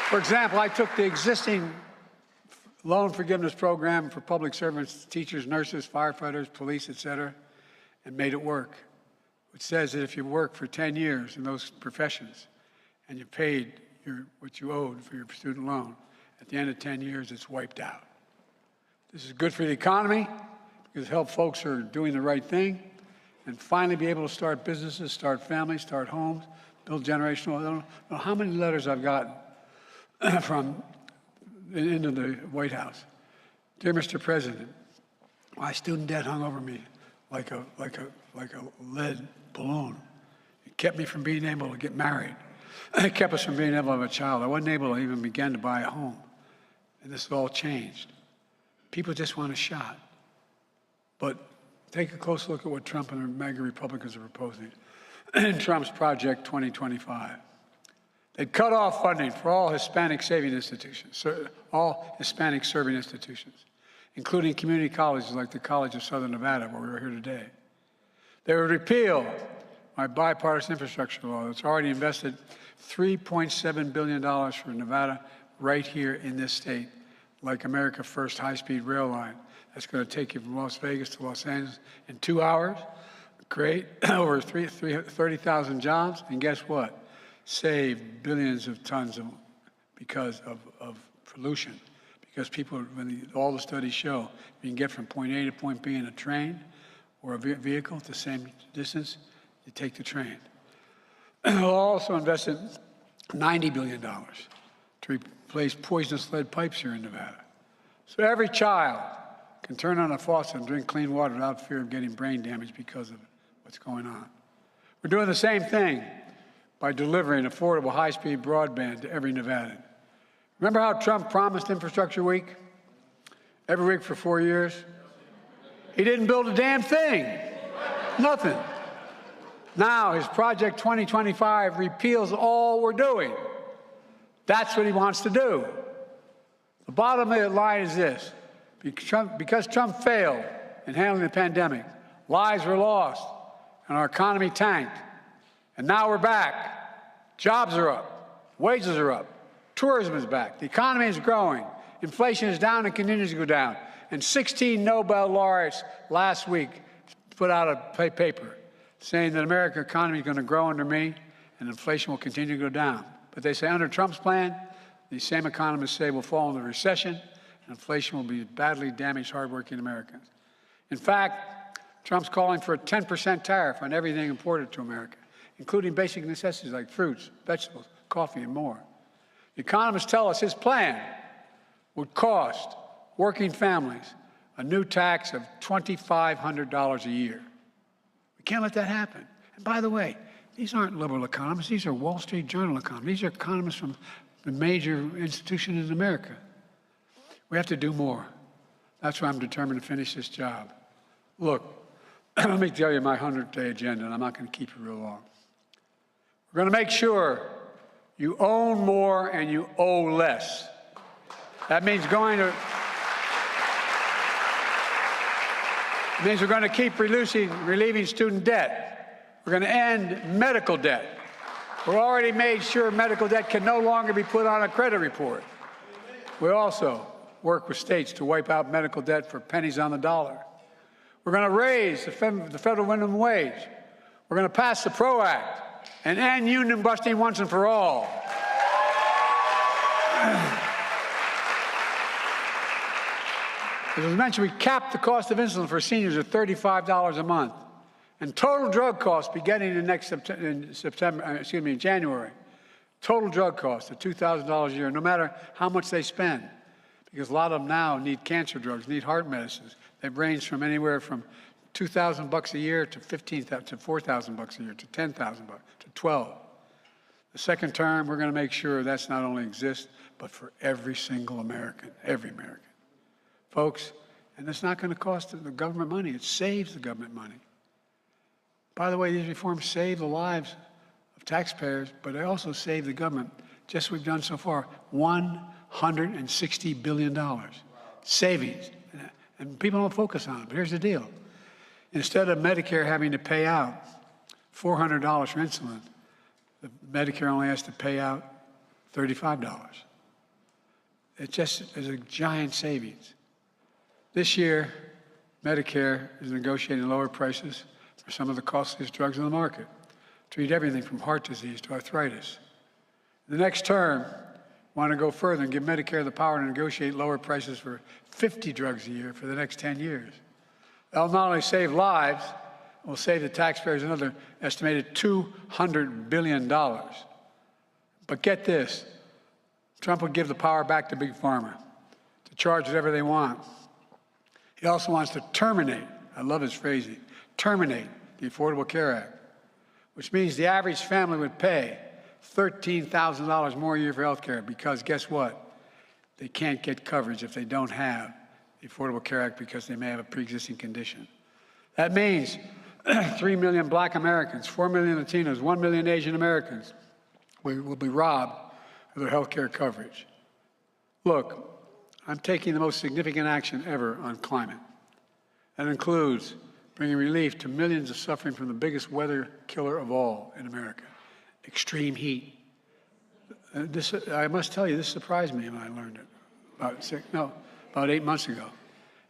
For example, I took the existing loan forgiveness program for public servants, teachers, nurses, firefighters, police, et cetera, and made it work, which says that if you work for 10 years in those professions and you paid what you owed for your student loan, at the end of 10 years, it's wiped out. This is good for the economy because it helps folks who are doing the right thing and finally be able to start businesses, start families, start homes, build generational. I don't know how many letters I've gotten from into the White House. Dear Mr. President, my student debt hung over me like a lead balloon. It kept me from being able to get married. It kept us from being able to have a child. I wasn't able to even begin to buy a home. And this has all changed. People just want a shot. But take a close look at what Trump and the MAGA Republicans are proposing in Trump's Project 2025. They'd cut off funding for all Hispanic saving institutions, all Hispanic serving institutions, including community colleges like the College of Southern Nevada, where we're here today. They would repeal my bipartisan infrastructure law that's already invested $3.7 billion for Nevada right here in this state, like America First high-speed rail line. That's going to take you from Las Vegas to Los Angeles in 2 hours, create over 30,000 jobs, and guess what? Save billions of tons because of pollution. Because people, all the studies show, you can get from point A to point B in a train or a vehicle at the same distance, you take the train. We'll also invested $90 billion to replace poisonous lead pipes here in Nevada. So every child can turn on a faucet and drink clean water without fear of getting brain damage because of what's going on. We're doing the same thing by delivering affordable high-speed broadband to every Nevadan. Remember how Trump promised Infrastructure Week? Every week for 4 years? He didn't build a damn thing. Nothing. Now his Project 2025 repeals all we're doing. That's what he wants to do. The bottom line is this. Because Trump failed in handling the pandemic, lives were lost, and our economy tanked. And now we're back. Jobs are up. Wages are up. Tourism is back. The economy is growing. Inflation is down and continues to go down. And 16 Nobel laureates last week put out a paper saying that America's economy is going to grow under me and inflation will continue to go down. But they say under Trump's plan, these same economists say we'll fall into recession and inflation will be badly damaged hardworking Americans. In fact, Trump's calling for a 10% tariff on everything imported to America, including basic necessities like fruits, vegetables, coffee, and more. The economists tell us his plan would cost working families a new tax of $2,500 a year. We can't let that happen. And by the way, these aren't liberal economists. These are Wall Street Journal economists. These are economists from the major institutions in America. We have to do more. That's why I'm determined to finish this job. Look, let me tell you my 100-day agenda, and I'm not going to keep it real long. We're going to make sure you own more and you owe less. That means we're going to keep relieving student debt. We're going to end medical debt. We've already made sure medical debt can no longer be put on a credit report. We also work with states to wipe out medical debt for pennies on the dollar. We're going to raise the federal minimum wage. We're going to pass the PRO Act and end union busting once and for all. As I mentioned, we capped the cost of insulin for seniors at $35 a month. And total drug costs beginning in January, total drug costs of $2,000 a year, no matter how much they spend. Because a lot of them now need cancer drugs, need heart medicines. They range from anywhere from $2,000 a year to $4,000 a year to $10,000 to $12,000. The second term, we're going to make sure that's not only exists, but for every single American, every American. Folks, and it's not going to cost the government money. It saves the government money. By the way, these reforms save the lives of taxpayers, but they also save the government, just what we've done so far, $160 billion savings. And people don't focus on it, but here's the deal. Instead of Medicare having to pay out $400 for insulin, the Medicare only has to pay out $35. It just is a giant savings. This year, Medicare is negotiating lower prices for some of the costliest drugs on the market. Treat everything from heart disease to arthritis. The next term, want to go further and give Medicare the power to negotiate lower prices for 50 drugs a year for the next 10 years. That'll not only save lives, it will save the taxpayers another estimated $200 billion. But get this, Trump would give the power back to Big Pharma to charge whatever they want. He also wants to terminate, I love his phrasing, terminate the Affordable Care Act, which means the average family would pay $13,000 more a year for health care because guess what? They can't get coverage if they don't have the Affordable Care Act because they may have a pre-existing condition. That means 3 million Black Americans, 4 million Latinos, 1 million Asian Americans will be robbed of their health care coverage. Look, I'm taking the most significant action ever on climate. That includes bringing relief to millions of suffering from the biggest weather killer of all in America, extreme heat. I must tell you, this surprised me when I learned it about 8 months ago.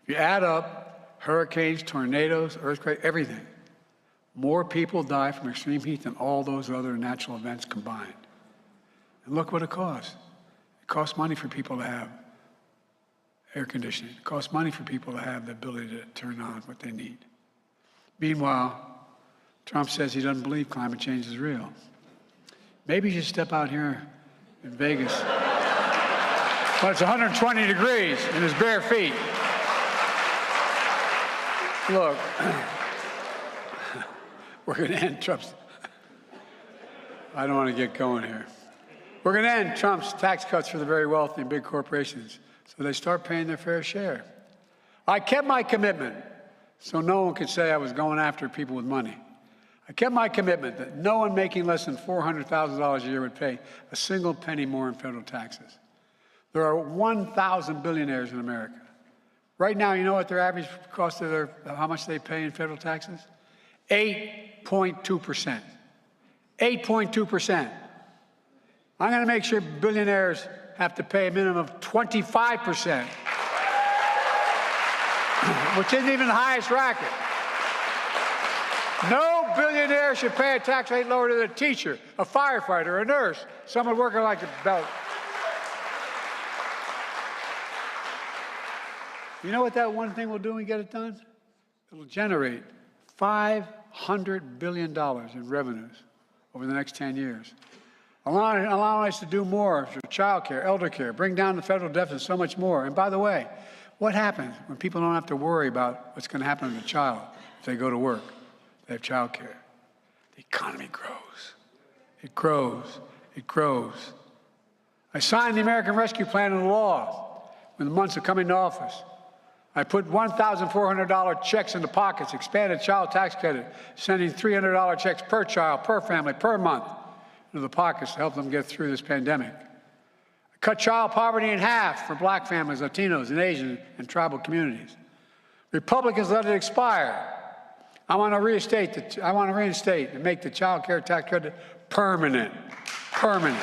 If you add up hurricanes, tornadoes, earthquakes, everything, more people die from extreme heat than all those other natural events combined. And look what it costs. It costs money for people to have air conditioning. It costs money for people to have the ability to turn on what they need. Meanwhile, Trump says he doesn't believe climate change is real. Maybe you should step out here in Vegas. Well, it's 120 degrees in his bare feet. Look, we're going to end Trump's. I don't want to get going here. We're going to end Trump's tax cuts for the very wealthy and big corporations so they start paying their fair share. I kept my commitment so no one could say I was going after people with money. I kept my commitment that no one making less than $400,000 a year would pay a single penny more in federal taxes. There are 1,000 billionaires in America. Right now, you know what their average cost of how much they pay in federal taxes? 8.2%. 8.2%. I'm going to make sure billionaires have to pay a minimum of 25%, which isn't even the highest racket. No billionaire should pay a tax rate lower than a teacher, a firefighter, a nurse, someone working like a belt. You know what that one thing will do when we get it done? It'll generate $500 billion in revenues over the next 10 years. Allowing us to do more for child care, elder care, bring down the federal deficit, so much more. And by the way, what happens when people don't have to worry about what's going to happen to the child if they go to work? They have child care. The economy grows. It grows. It grows. I signed the American Rescue Plan into law in the months of coming to office. I put $1,400 checks into pockets, expanded child tax credit, sending $300 checks per child, per family, per month into the pockets to help them get through this pandemic. I cut child poverty in half for Black families, Latinos, and Asian and tribal communities. Republicans let it expire. I want to reinstate and make the child care tax credit permanent. Permanent.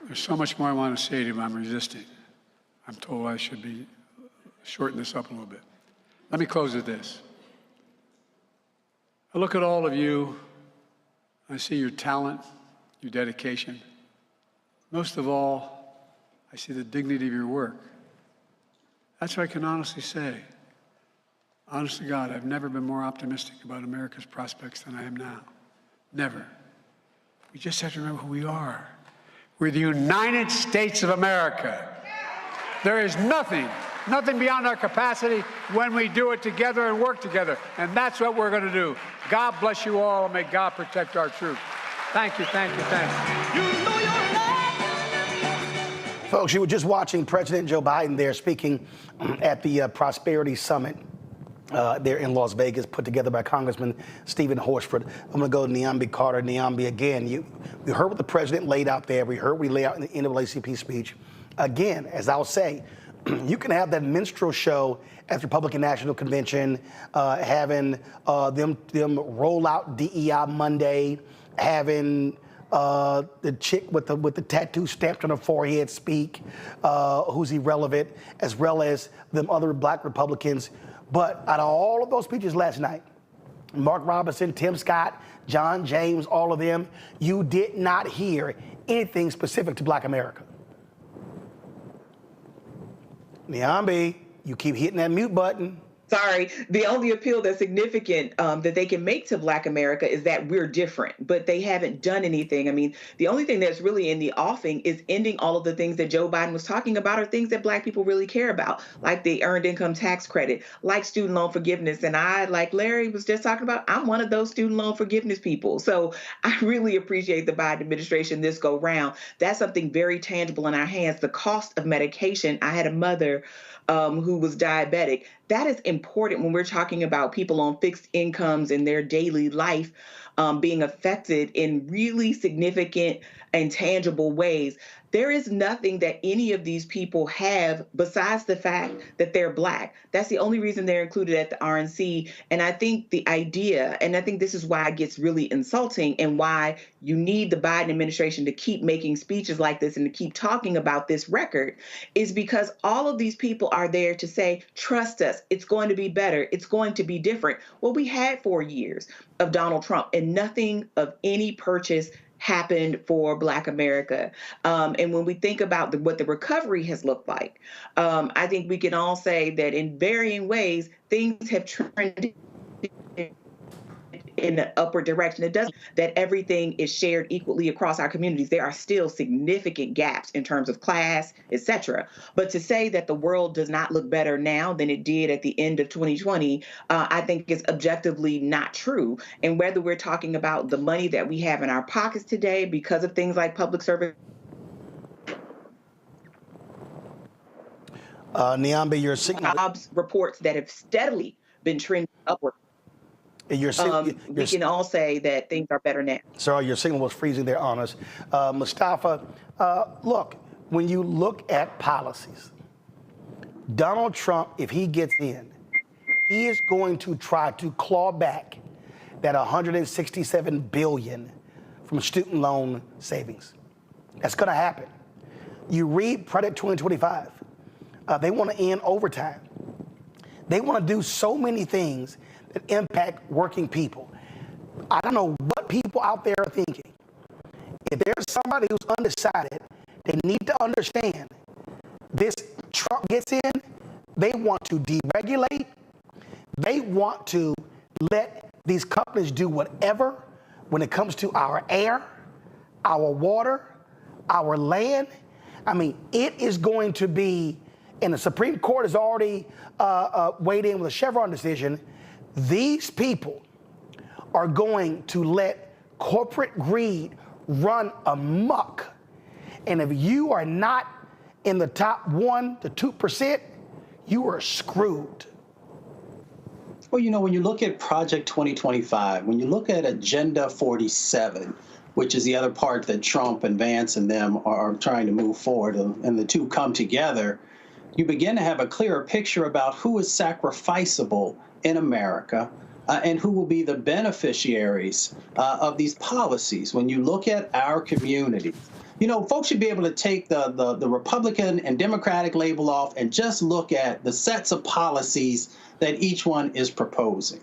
There's so much more I want to say to you, but I'm resisting. I'm told I should be shorten this up a little bit. Let me close with this. I look at all of you, I see your talent, your dedication. Most of all, I see the dignity of your work. That's what I can honestly say. Honest to God, I've never been more optimistic about America's prospects than I am now. Never. We just have to remember who we are. We're the United States of America. There is nothing beyond our capacity when we do it together and work together. And that's what we're going to do. God bless you all, and may God protect our troops. Thank you, thank you, thank you. Folks, you were just watching President Joe Biden there speaking at the Prosperity Summit there in Las Vegas, put together by Congressman Steven Horsford. I'm going to go to Niambi Carter. Niambi, again, we heard what the president laid out there. We heard what he laid out in the NAACP speech. Again, as I'll say, you can have that minstrel show at the Republican National Convention, having them roll out DEI Monday, having the chick with the tattoo stamped on her forehead speak, who's irrelevant, as well as them other Black Republicans. But out of all of those speeches last night, Mark Robinson, Tim Scott, John James, all of them, you did not hear anything specific to Black America. Niambi, you keep hitting that mute button. Sorry, the only appeal that's significant that they can make to Black America is that we're different, but they haven't done anything. I mean, the only thing that's really in the offing is ending all of the things that Joe Biden was talking about are things that Black people really care about, like the earned income tax credit, like student loan forgiveness. And I, like Larry was just talking about, I'm one of those student loan forgiveness people. So I really appreciate the Biden administration this go round. That's something very tangible in our hands. The cost of medication. I had a mother who was diabetic. That is important when we're talking about people on fixed incomes and their daily life being affected in really significant and tangible ways. There is nothing that any of these people have besides the fact that they're Black. That's the only reason they're included at the RNC. And I think the idea, and I think this is why it gets really insulting and why you need the Biden administration to keep making speeches like this and to keep talking about this record, is because all of these people are there to say, trust us, it's going to be better, it's going to be different. Well, we had 4 years of Donald Trump and nothing of any purchase happened for Black America. And when we think about what the recovery has looked like, I think we can all say that in varying ways, things have trended in an upward direction. It doesn't that everything is shared equally across our communities. There are still significant gaps in terms of class, et cetera. But to say that the world does not look better now than it did at the end of 2020, I think is objectively not true. And whether we're talking about the money that we have in our pockets today because of things like public service. Niambe, your signal. Jobs reports that have steadily been trending upward. We can all say that things are better now. Sorry, your signal was freezing there on us. Mustafa, look, when you look at policies, Donald Trump, if he gets in, he is going to try to claw back that $167 billion from student loan savings. That's going to happen. You read Project 2025. They want to end overtime. They want to do so many things that impact working people. I don't know what people out there are thinking. If there's somebody who's undecided, they need to understand this Trump gets in, they want to deregulate, they want to let these companies do whatever when it comes to our air, our water, our land. I mean, it is going to be, and the Supreme Court has already weighed in with a Chevron decision. These people are going to let corporate greed run amok. And if you are not in the top 1% to 2%, you are screwed. Well, you know, when you look at Project 2025, when you look at Agenda 47, which is the other part that Trump and Vance and them are trying to move forward, and the two come together, you begin to have a clearer picture about who is sacrificable in America and who will be the beneficiaries of these policies. When you look at our community, you know, folks should be able to take the Republican and Democratic label off and just look at the sets of policies that each one is proposing.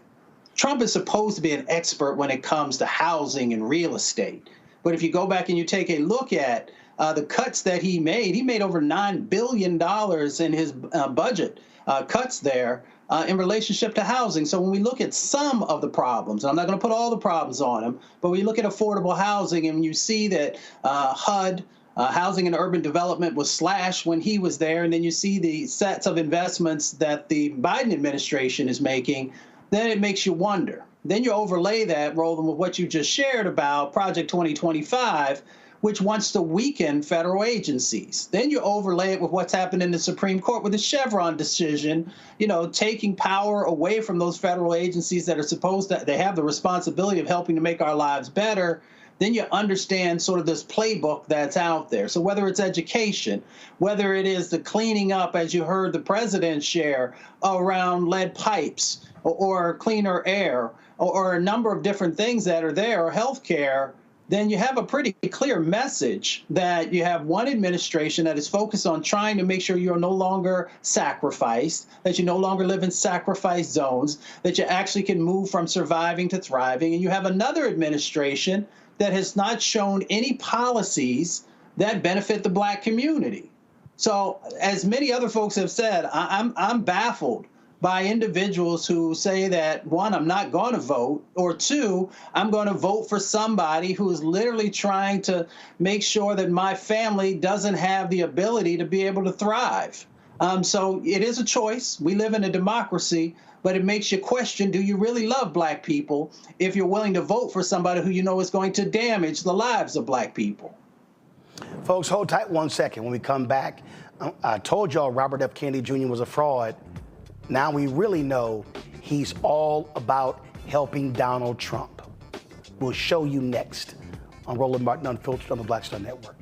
Trump is supposed to be an expert when it comes to housing and real estate. But if you go back and you take a look at the cuts that he made over $9 billion in his budget cuts there in relationship to housing. So when we look at some of the problems, and I'm not going to put all the problems on him, but we look at affordable housing and you see that HUD, Housing and Urban Development, was slashed when he was there, and then you see the sets of investments that the Biden administration is making, then it makes you wonder. Then you overlay that, Roland, with what you just shared about Project 2025, which wants to weaken federal agencies. Then you overlay it with what's happened in the Supreme Court with the Chevron decision, you know, taking power away from those federal agencies that are supposed to, they have the responsibility of helping to make our lives better. Then you understand sort of this playbook that's out there. So whether it's education, whether it is the cleaning up, as you heard the president share, around lead pipes or cleaner air or a number of different things that are there, or healthcare, then you have a pretty clear message that you have one administration that is focused on trying to make sure you're no longer sacrificed, that you no longer live in sacrifice zones, that you actually can move from surviving to thriving. And you have another administration that has not shown any policies that benefit the Black community. So as many other folks have said, I'm baffled by individuals who say that, one, I'm not going to vote, or two, I'm going to vote for somebody who is literally trying to make sure that my family doesn't have the ability to be able to thrive. So it is a choice. We live in a democracy, but it makes you question, do you really love Black people if you're willing to vote for somebody who you know is going to damage the lives of Black people? Folks, hold tight 1 second. When we come back, I told y'all Robert F. Kennedy Jr. was a fraud. Now we really know he's all about helping Donald Trump. We'll show you next on Roland Martin Unfiltered on the Black Star Network.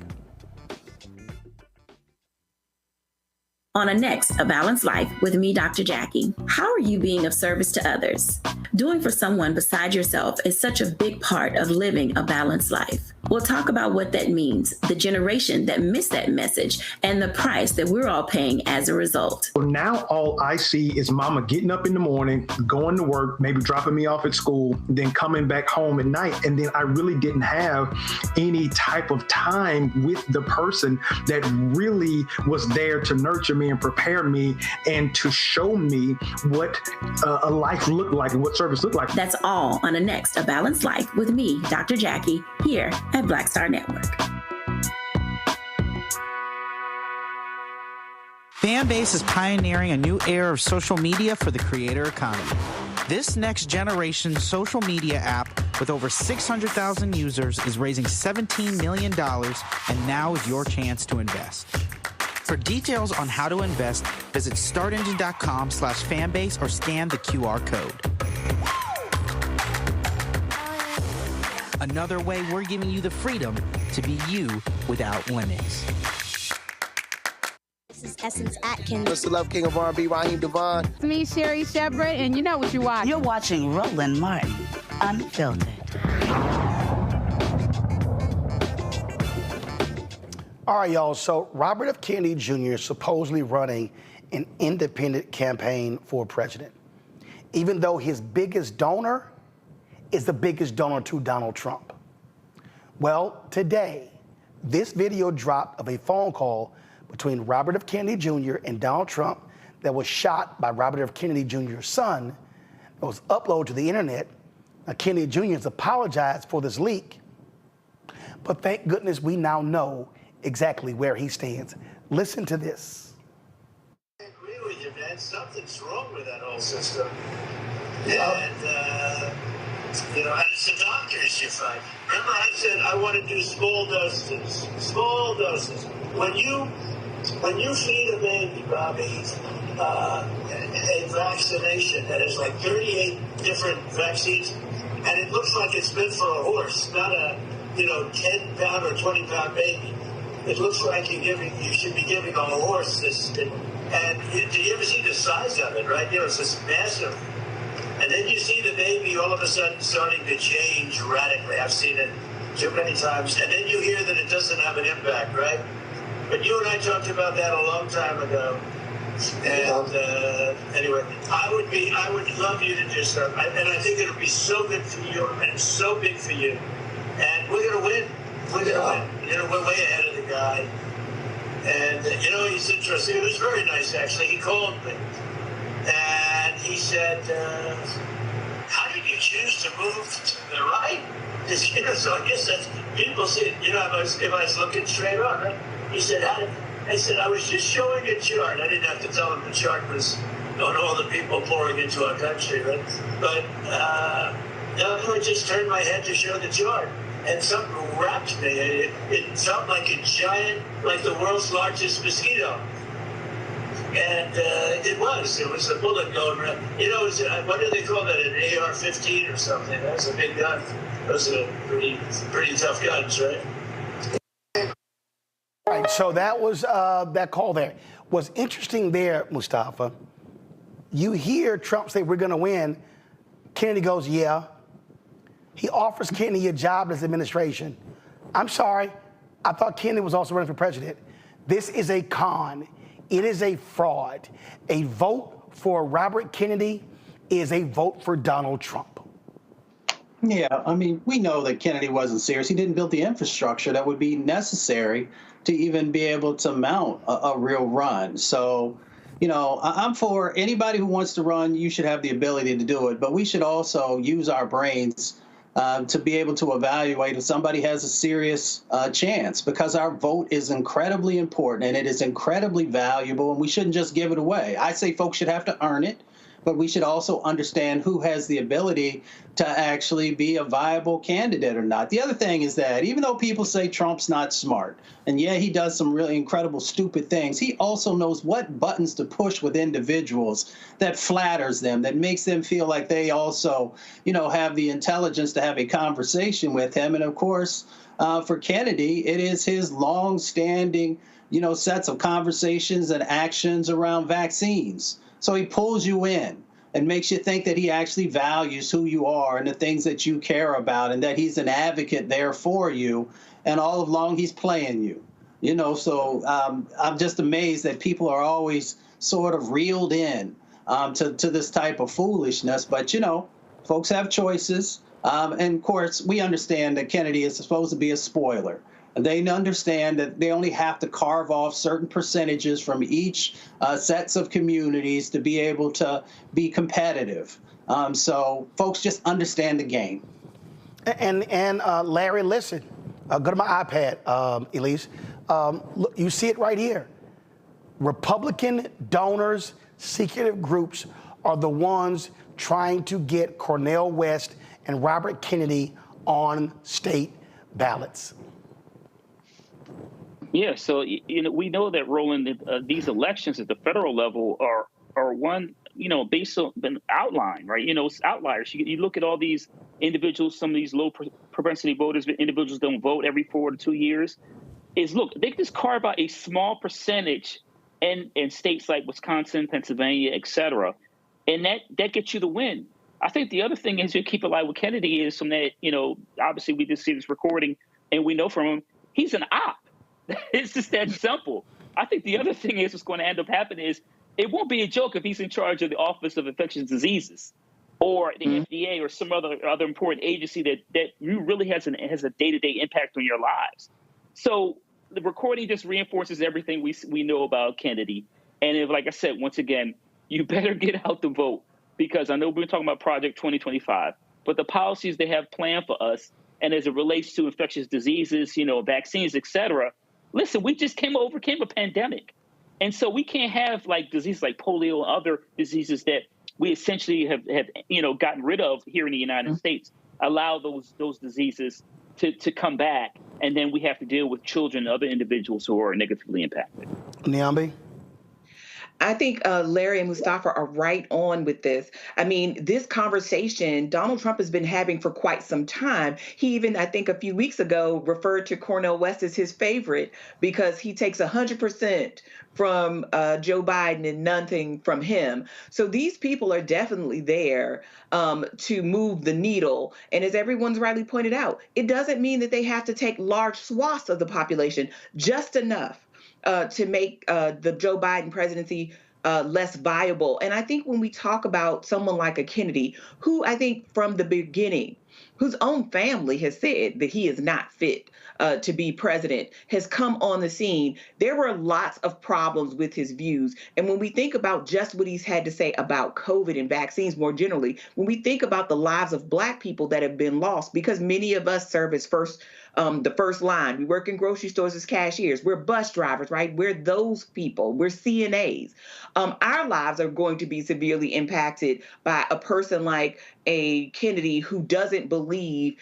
On Next, A Balanced Life with me, Dr. Jackie. How are you being of service to others? Doing for someone beside yourself is such a big part of living a balanced life. We'll talk about what that means, the generation that missed that message, and the price that we're all paying as a result. Well, now all I see is mama getting up in the morning, going to work, maybe dropping me off at school, then coming back home at night. And then I really didn't have any type of time with the person that really was there to nurture me and prepare me and to show me what a life looked like and what service looked like. That's all on Next, A Balanced Life with me, Dr. Jackie, here at Black Star Network. Fanbase is pioneering a new era of social media for the creator economy. This next generation social media app with over 600,000 users is raising $17 million, and now is your chance to invest. For details on how to invest, visit startengine.com/fanbase or scan the QR code. Another way we're giving you the freedom to be you without limits. This is Essence Atkins. Mr. Love King of R&B, Raheem Devon. It's me, Sherry Shepard, and you know what you watch. You're watching Roland Martin Unfiltered. All right, y'all. So Robert F. Kennedy Jr. is supposedly running an independent campaign for president, even though his biggest donor is the biggest donor to Donald Trump. Well, today, this video dropped of a phone call between Robert F. Kennedy Jr. and Donald Trump that was shot by Robert F. Kennedy Jr.'s son, that was uploaded to the internet. Now, Kennedy Jr. has apologized for this leak, but thank goodness we now know exactly where he stands. Listen to this. I agree with you, man. Something's wrong with that whole system. And, it's the doctors you find. Remember I said I want to do small doses. Small doses. When you feed a baby, Bobby, a vaccination that has like 38 different vaccines, and it looks like it's meant for a horse, not a 10-pound or 20-pound baby. It looks like you should be giving a horse this. And do you ever see the size of it, right? It's this massive. And then you see the baby all of a sudden starting to change radically. I've seen it too many times. And then you hear that it doesn't have an impact, right? But you and I talked about that a long time ago. And anyway, I would love you to do something. And I think it'll be so good for you and so big for you. And we're going to win. We're going to win. We're way ahead of the guy. And, he's interesting. It was very nice, actually. He called me. And he said, how did you choose to move to the right? So I guess that's, people see it, if I was looking straight on, right? He said, I said, I was just showing a chart. I didn't have to tell him the chart was on all the people pouring into our country, right? But I just turned my head to show the chart. And something wrapped me. It felt like a giant, like the world's largest mosquito. And it was a bullet going around. What do they call that, an AR-15 or something? That's a big gun. Those are pretty tough guns, right? All right, so that was that call there. What's interesting there, Mustafa, you hear Trump say, we're going to win. Kennedy goes, yeah. He offers Kennedy a job in his administration. I'm sorry, I thought Kennedy was also running for president. This is a con. It is a fraud. A vote for Robert Kennedy is a vote for Donald Trump. Yeah, we know that Kennedy wasn't serious. He didn't build the infrastructure that would be necessary to even be able to mount a real run. So You know, I'm for anybody who wants to run, you should have the ability to do it. But we should also use our brains to be able to evaluate if somebody has a serious chance, because our vote is incredibly important and it is incredibly valuable, and we shouldn't just give it away. I say folks should have to earn it, but we should also understand who has the ability to actually be a viable candidate or not. The other thing is that even though people say Trump's not smart, and yeah, he does some really incredible, stupid things, he also knows what buttons to push with individuals that flatters them, that makes them feel like they also, you know, have the intelligence to have a conversation with him. And of course, for Kennedy, it is his long-standing, you know, sets of conversations and actions around vaccines. So he pulls you in and makes you think that he actually values who you are and the things that you care about, and that he's an advocate there for you. And all along, he's playing you. You know, so I'm just amazed that people are always sort of reeled in to this type of foolishness. But, you know, folks have choices. And, of course, we understand that Kennedy is supposed to be a spoiler. They understand that they only have to carve off certain percentages from each sets of communities to be able to be competitive. So folks just understand the game. And Larry, listen, go to my iPad, Elise. Look, you see it right here. Republican donors, secretive groups are the ones trying to get Cornel West and Robert Kennedy on state ballots. Yeah, so you know, we know that, Roland, these elections at the federal level are one, you know, based on an outline, right? You know, it's outliers. You look at all these individuals, some of these low propensity voters, individuals don't vote every 4 to 2 years. Look, they just carve out a small percentage in states like Wisconsin, Pennsylvania, et cetera, and that gets you the win. I think the other thing is, you keep alive with Kennedy is from that, you know, obviously we just see this recording and we know from him, he's an op. It's just that simple. I think the other thing is, what's going to end up happening is, it won't be a joke if he's in charge of the Office of Infectious Diseases or the FDA or some other important agency that really has a day-to-day impact on your lives. So the recording just reinforces everything we know about Kennedy. And if, like I said, once again, you better get out the vote, because I know we're talking about Project 2025, but the policies they have planned for us, and as it relates to infectious diseases, you know, vaccines, et cetera, listen, we just overcame a pandemic. And so we can't have like diseases like polio and other diseases that we essentially have you know, gotten rid of here in the United States, allow those diseases to come back. And then we have to deal with children and other individuals who are negatively impacted. Nyambi? I think Larry and Mustafa are right on with this. I mean, this conversation Donald Trump has been having for quite some time. He even, I think a few weeks ago, referred to Cornel West as his favorite because he takes 100% from Joe Biden and nothing from him. So these people are definitely there to move the needle. And as everyone's rightly pointed out, it doesn't mean that they have to take large swaths of the population, just enough to make the Joe Biden presidency less viable. And I think when we talk about someone like a Kennedy, who I think from the beginning, whose own family has said that he is not fit to be president, has come on the scene, there were lots of problems with his views. And when we think about just what he's had to say about COVID and vaccines more generally, when we think about the lives of Black people that have been lost, because many of us serve as the first line. We work in grocery stores as cashiers. We're bus drivers, right? We're those people. We're CNAs. Our lives are going to be severely impacted by a person like a Kennedy who doesn't believe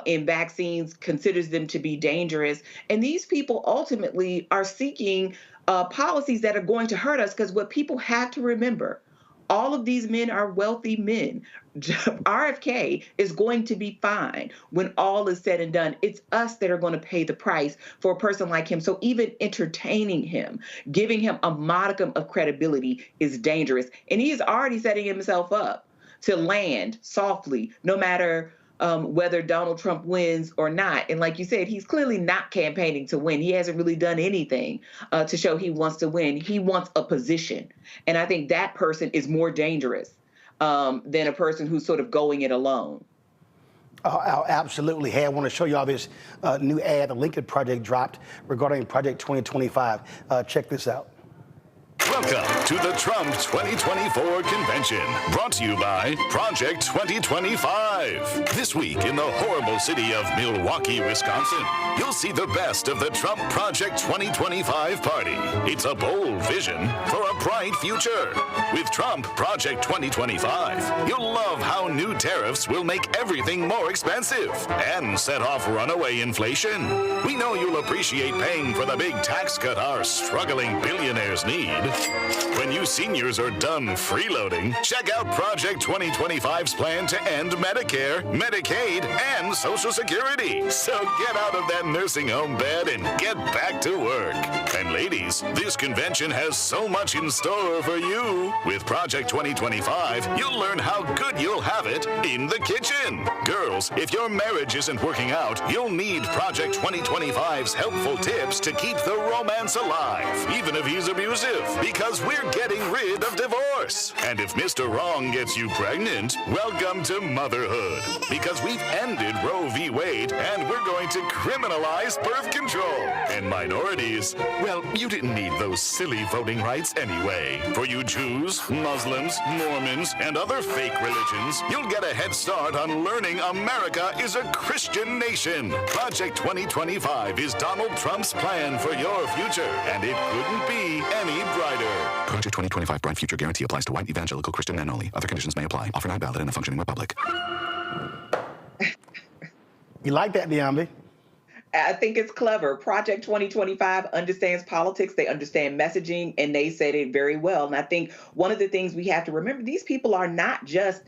in vaccines, considers them to be dangerous. And these people ultimately are seeking policies that are going to hurt us, because what people have to remember, all of these men are wealthy men. RFK is going to be fine when all is said and done. It's us that are going to pay the price for a person like him. So even entertaining him, giving him a modicum of credibility is dangerous. And he is already setting himself up to land softly, no matter whether Donald Trump wins or not. And like you said, he's clearly not campaigning to win. He hasn't really done anything to show he wants to win. He wants a position. And I think that person is more dangerous than a person who's sort of going it alone. Absolutely. Hey, I want to show you all this new ad the Lincoln Project dropped regarding Project 2025. Check this out. Welcome to the Trump 2024 convention, brought to you by Project 2025. This week in the horrible city of Milwaukee, Wisconsin, you'll see the best of the Trump Project 2025 party. It's a bold vision for a bright future. With Trump Project 2025, you'll love how new tariffs will make everything more expensive and set off runaway inflation. We know you'll appreciate paying for the big tax cut our struggling billionaires need. When you seniors are done freeloading, check out Project 2025's plan to end Medicare, Medicaid, and Social Security. So get out of that nursing home bed and get back to work. And ladies, this convention has so much in store for you. With Project 2025, you'll learn how good you'll have it in the kitchen. Girls, if your marriage isn't working out, you'll need Project 2025's helpful tips to keep the romance alive, even if he's abusive, because we're getting rid of divorce. And if Mr. Wrong gets you pregnant, welcome to motherhood, because we've ended Roe v. Wade and we're going to criminalize birth control. And minorities, well, you didn't need those silly voting rights anyway. For you Jews, Muslims, Mormons, and other fake religions, you'll get a head start on learning America is a Christian nation. Project 2025 is Donald Trump's plan for your future, and it couldn't be any brighter. Project 2025 Bright Future Guarantee applies to white evangelical Christian men only. Other conditions may apply. Offer not valid in a functioning republic. You like that, Diambi? I think it's clever. Project 2025 understands politics, they understand messaging, and they said it very well. And I think one of the things we have to remember, these people are not just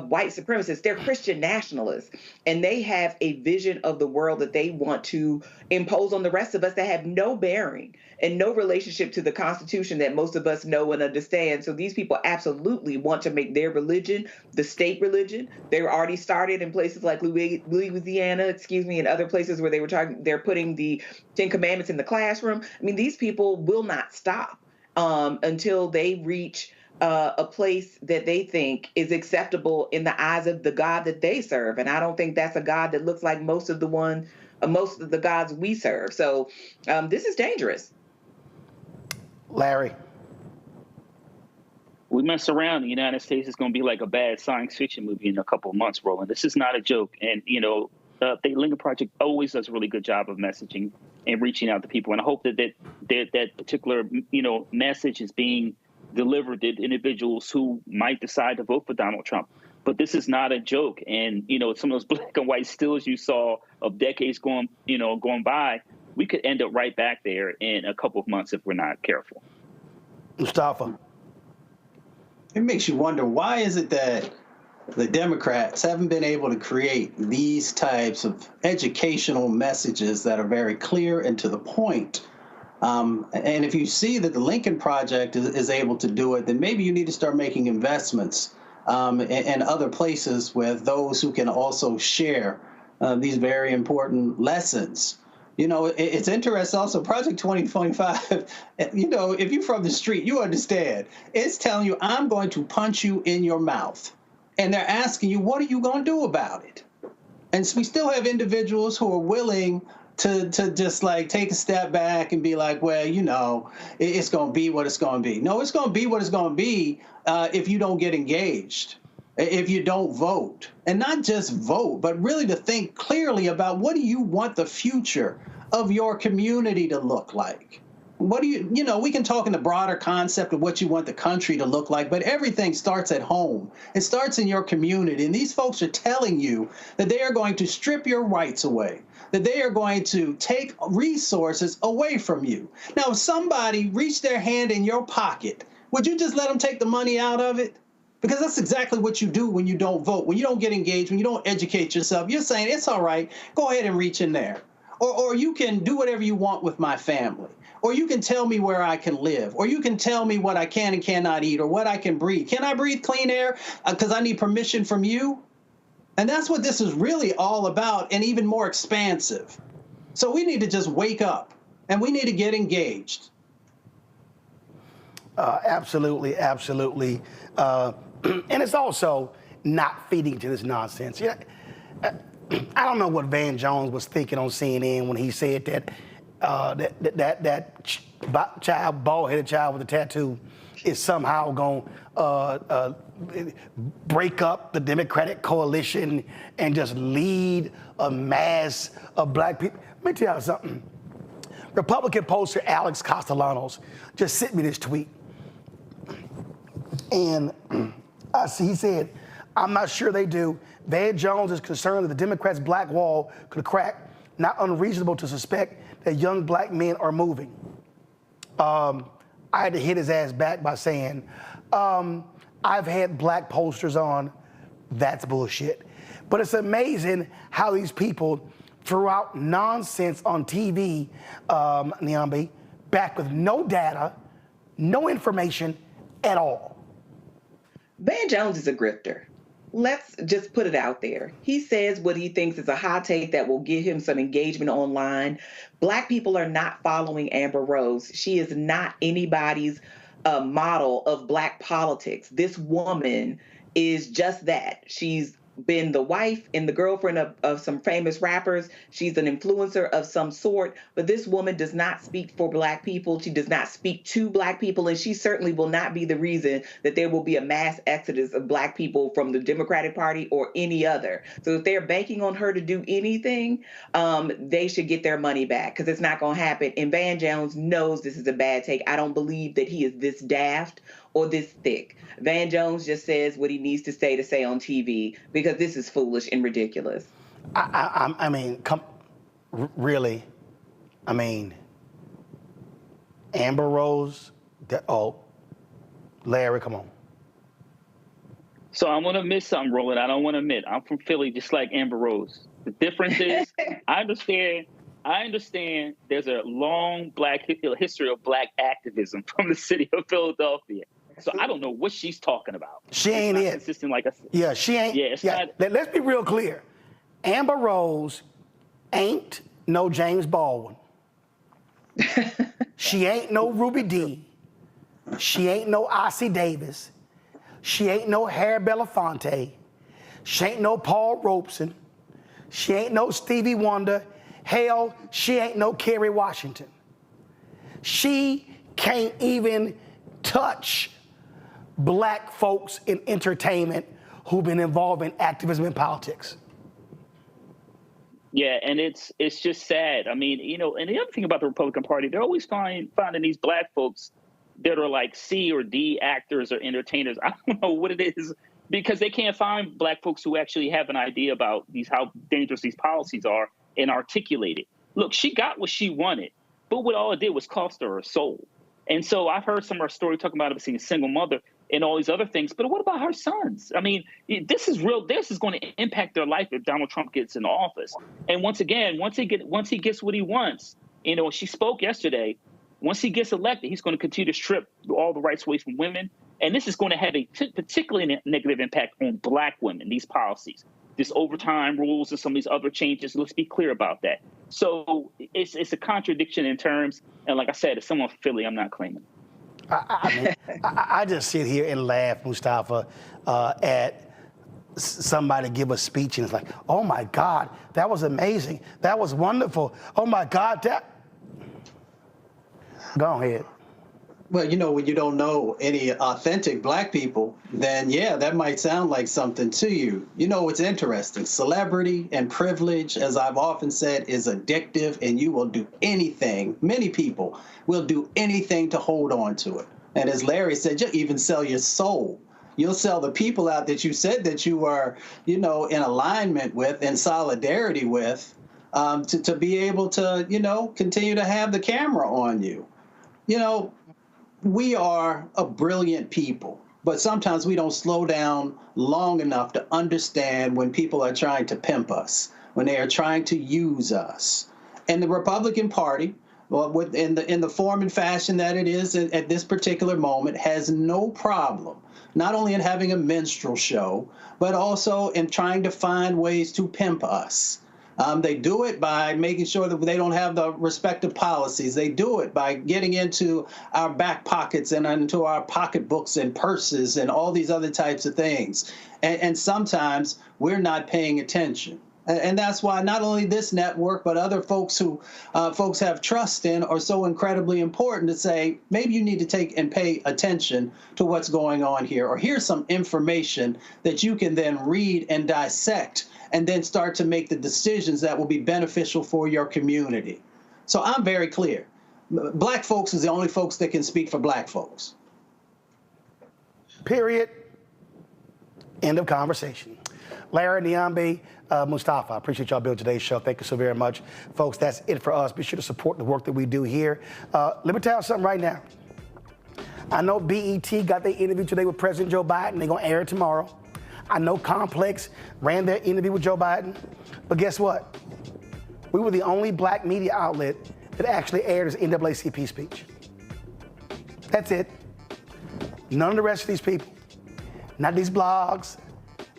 white supremacists, they're Christian nationalists. And they have a vision of the world that they want to impose on the rest of us that have no bearing and no relationship to the Constitution that most of us know and understand. So these people absolutely want to make their religion the state religion. They were already started in places like Louisiana, and other places where they're putting the 10 Commandments in the classroom. I mean, these people will not stop until they reach a place that they think is acceptable in the eyes of the God that they serve. And I don't think that's a God that looks like most of the gods we serve. So this is dangerous. Larry. We mess around. The United States is going to be like a bad science fiction movie in a couple of months, Roland. This is not a joke. And, the Lincoln Project always does a really good job of messaging and reaching out to people. And I hope that particular, message is being delivered to individuals who might decide to vote for Donald Trump. But this is not a joke. And, some of those black and white stills you saw of decades going by, we could end up right back there in a couple of months if we're not careful. Mustafa. It makes you wonder, why is it that the Democrats haven't been able to create these types of educational messages that are very clear and to the point? And if you see that the Lincoln Project is able to do it, then maybe you need to start making investments in other places with those who can also share these very important lessons. It's interesting also, Project 2025, if you're from the street, you understand. It's telling you, I'm going to punch you in your mouth. And they're asking you, what are you going to do about it? And so we still have individuals who are willing to just take a step back and be like, well, it's going to be what it's going to be. No, it's going to be what it's going to be if you don't get engaged, if you don't vote. And not just vote, but really to think clearly about, what do you want the future of your community to look like? What do we can talk in the broader concept of what you want the country to look like, but everything starts at home. It starts in your community. And these folks are telling you that they are going to strip your rights away, that they are going to take resources away from you. Now, if somebody reached their hand in your pocket, would you just let them take the money out of it? Because that's exactly what you do when you don't vote, when you don't get engaged, when you don't educate yourself. You're saying, it's all right, go ahead and reach in there. Or you can do whatever you want with my family. Or you can tell me where I can live. Or you can tell me what I can and cannot eat, or what I can breathe. Can I breathe clean air because I need permission from you? And that's what this is really all about, and even more expansive. So we need to just wake up, and we need to get engaged. Absolutely, absolutely. And it's also not feeding to this nonsense. I don't know what Van Jones was thinking on CNN when he said that child, bald-headed child with a tattoo, is somehow going to break up the Democratic coalition and just lead a mass of black people. Let me tell you something. Republican pollster Alex Castellanos just sent me this tweet. And he said, I'm not sure they do. Van Jones is concerned that the Democrats' black wall could crack. Not unreasonable to suspect that young black men are moving. I had to hit his ass back by saying, I've had black pollsters on. That's bullshit. But it's amazing how these people threw out nonsense on TV, Niambi, back with no data, no information at all. Van Jones is a grifter. Let's just put it out there. He says what he thinks is a hot take that will give him some engagement online. Black people are not following Amber Rose. She is not anybody's model of black politics. This woman is just that. She's been the wife and the girlfriend of some famous rappers. She's an influencer of some sort, but this woman does not speak for black people. She does not speak to black people, and she certainly will not be the reason that there will be a mass exodus of black people from the Democratic Party or any other. So if they're banking on her to do anything, they should get their money back, because it's not going to happen. And Van Jones knows this is a bad take. I don't believe that he is this daft or this thick. Van Jones just says what he needs to say on TV, because this is foolish and ridiculous. I mean, really? I mean, Amber Rose, Larry, come on. So I want to admit something, Roland. I don't want to admit. I'm from Philly, just like Amber Rose. The difference is, I understand there's a long black history of black activism from the city of Philadelphia. So I don't know what she's talking about. She ain't it. Consistent, like I said. Yeah, she ain't. Yeah, Let's be real clear. Amber Rose ain't no James Baldwin. She ain't no Ruby Dee. She ain't no Ossie Davis. She ain't no Harry Belafonte. She ain't no Paul Robeson. She ain't no Stevie Wonder. Hell, she ain't no Kerry Washington. She can't even touch black folks in entertainment who've been involved in activism and politics. Yeah, and it's just sad. I mean, you know, and the other thing about the Republican Party, they're always finding these black folks that are like C or D actors or entertainers. I don't know what it is, because they can't find black folks who actually have an idea about how dangerous these policies are and articulate it. Look, she got what she wanted, but what all it did was cost her soul. And so I've heard some of her story talking about being a single mother and all these other things. But what about her sons? I mean, this is real. This is going to impact their life if Donald Trump gets in office. And once again, once he gets what he wants, you know, she spoke yesterday. Once he gets elected, he's going to continue to strip all the rights away from women. And this is going to have a particularly negative impact on black women, these policies, this overtime rules and some of these other changes. Let's be clear about that. So it's a contradiction in terms. And like I said, as someone from Philly, I'm not claiming. I just sit here and laugh, Mustafa, at somebody give a speech and it's like, oh my God, that was amazing. That was wonderful. Oh my God, Go ahead. Well, you know, when you don't know any authentic black people, then yeah, that might sound like something to you. You know, it's interesting. Celebrity and privilege, as I've often said, is addictive, and you will do anything. Many people will do anything to hold on to it. And as Larry said, you'll even sell your soul. You'll sell the people out that you said that you are, you know, in alignment with, in solidarity with, to be able to, you know, continue to have the camera on you. You know, we are a brilliant people, but sometimes we don't slow down long enough to understand when people are trying to pimp us, when they are trying to use us. And the Republican Party, well, in the form and fashion that it is at this particular moment, has no problem, not only in having a minstrel show, but also in trying to find ways to pimp us. They do it by making sure that they don't have the respective policies. They do it by getting into our back pockets and into our pocketbooks and purses and all these other types of things. And sometimes we're not paying attention. And that's why not only this network, but other folks who folks have trust in are so incredibly important to say, maybe you need to take and pay attention to what's going on here, or here's some information that you can then read and dissect and then start to make the decisions that will be beneficial for your community. So I'm very clear. Black folks is the only folks that can speak for black folks. Period. End of conversation. Larry, Niambi, Mustafa, I appreciate y'all being on today's show. Thank you so very much. Folks, that's it for us. Be sure to support the work that we do here. Let me tell you something right now. I know BET got their interview today with President Joe Biden. They're going to air it tomorrow. I know Complex ran their interview with Joe Biden. But guess what? We were the only black media outlet that actually aired his NAACP speech. That's it. None of the rest of these people, not these blogs,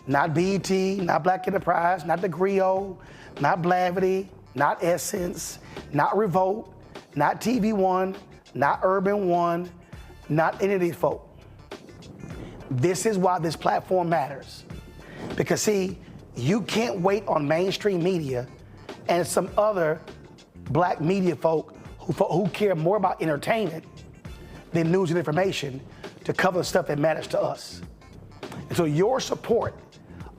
not BET, not Black Enterprise, not The Griot, not Blavity, not Essence, not Revolt, not TV One, not Urban One, not any of these folk. This is why this platform matters. Because see, you can't wait on mainstream media and some other black media folk who care more about entertainment than news and information to cover the stuff that matters to us. And so your support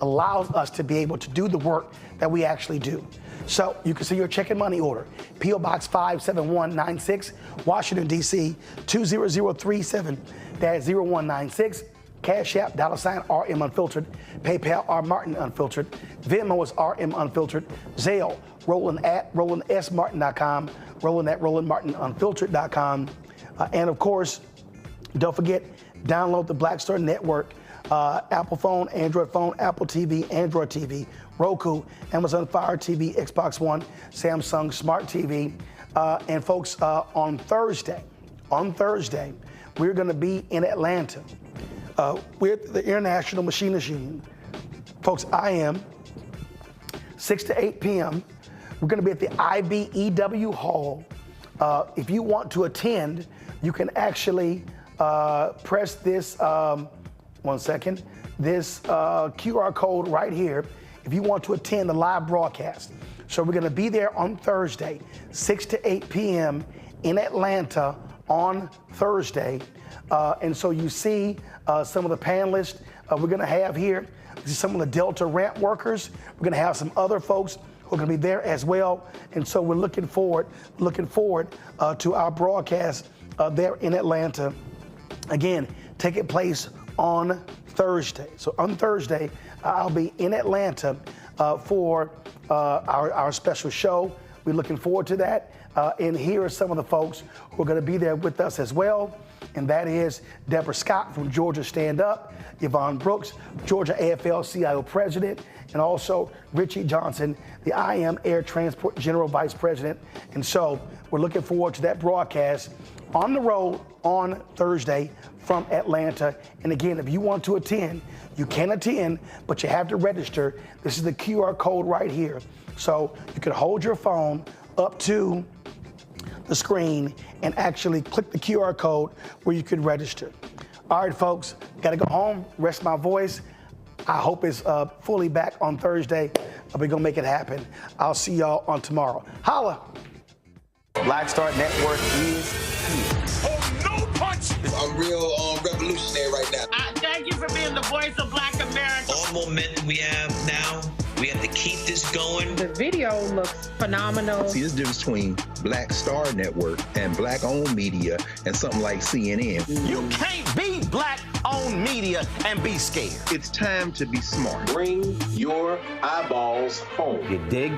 allows us to be able to do the work that we actually do. So you can see your check and money order. P.O. Box 57196, Washington, D.C. 20037-0196. Cash App, $RM Unfiltered. PayPal, R Martin Unfiltered. Venmo is RM Unfiltered. Zelle, Roland at RolandSMartin.com. Roland at RolandMartinUnfiltered.com. And of course, don't forget, download the Black Star Network. Apple phone, Android phone, Apple TV, Android TV, Roku, Amazon Fire TV, Xbox One, Samsung Smart TV. And folks, on Thursday, we're going to be in Atlanta. We're at the International Machinists Union. Folks, I am 6 to 8 p.m. We're going to be at the IBEW Hall. If you want to attend, you can actually press this, this QR code right here if you want to attend the live broadcast. So we're going to be there on Thursday, 6 to 8 p.m. in Atlanta on Thursday. And so you see some of the panelists we're going to have here. Some of the Delta ramp workers. We're going to have some other folks who are going to be there as well. And so we're looking forward to our broadcast there in Atlanta. Again, taking place on Thursday. So on Thursday, I'll be in Atlanta for our special show. We're looking forward to that. And here are some of the folks who are going to be there with us as well. And that is Deborah Scott from Georgia Stand Up, Yvonne Brooks, Georgia AFL-CIO President, and also Richie Johnson, the IM Air Transport General Vice President. And so we're looking forward to that broadcast on the road on Thursday from Atlanta. And again, if you want to attend, you can attend, but you have to register. This is the QR code right here. So you can hold your phone up to the screen and actually click the QR code where you can register. All right, folks, gotta go home, rest my voice. I hope it's fully back on Thursday. We're gonna make it happen. I'll see y'all on tomorrow. Holla. Black Star Network is here. Oh, no punch! I'm real revolutionary right now. Thank you for being the voice of Black America. All momentum we have now, we have to keep this going. The video looks phenomenal. See, there's a difference between Black Star Network and black-owned media and something like CNN. You can't be black-owned media and be scared. It's time to be smart. Bring your eyeballs home. You dig?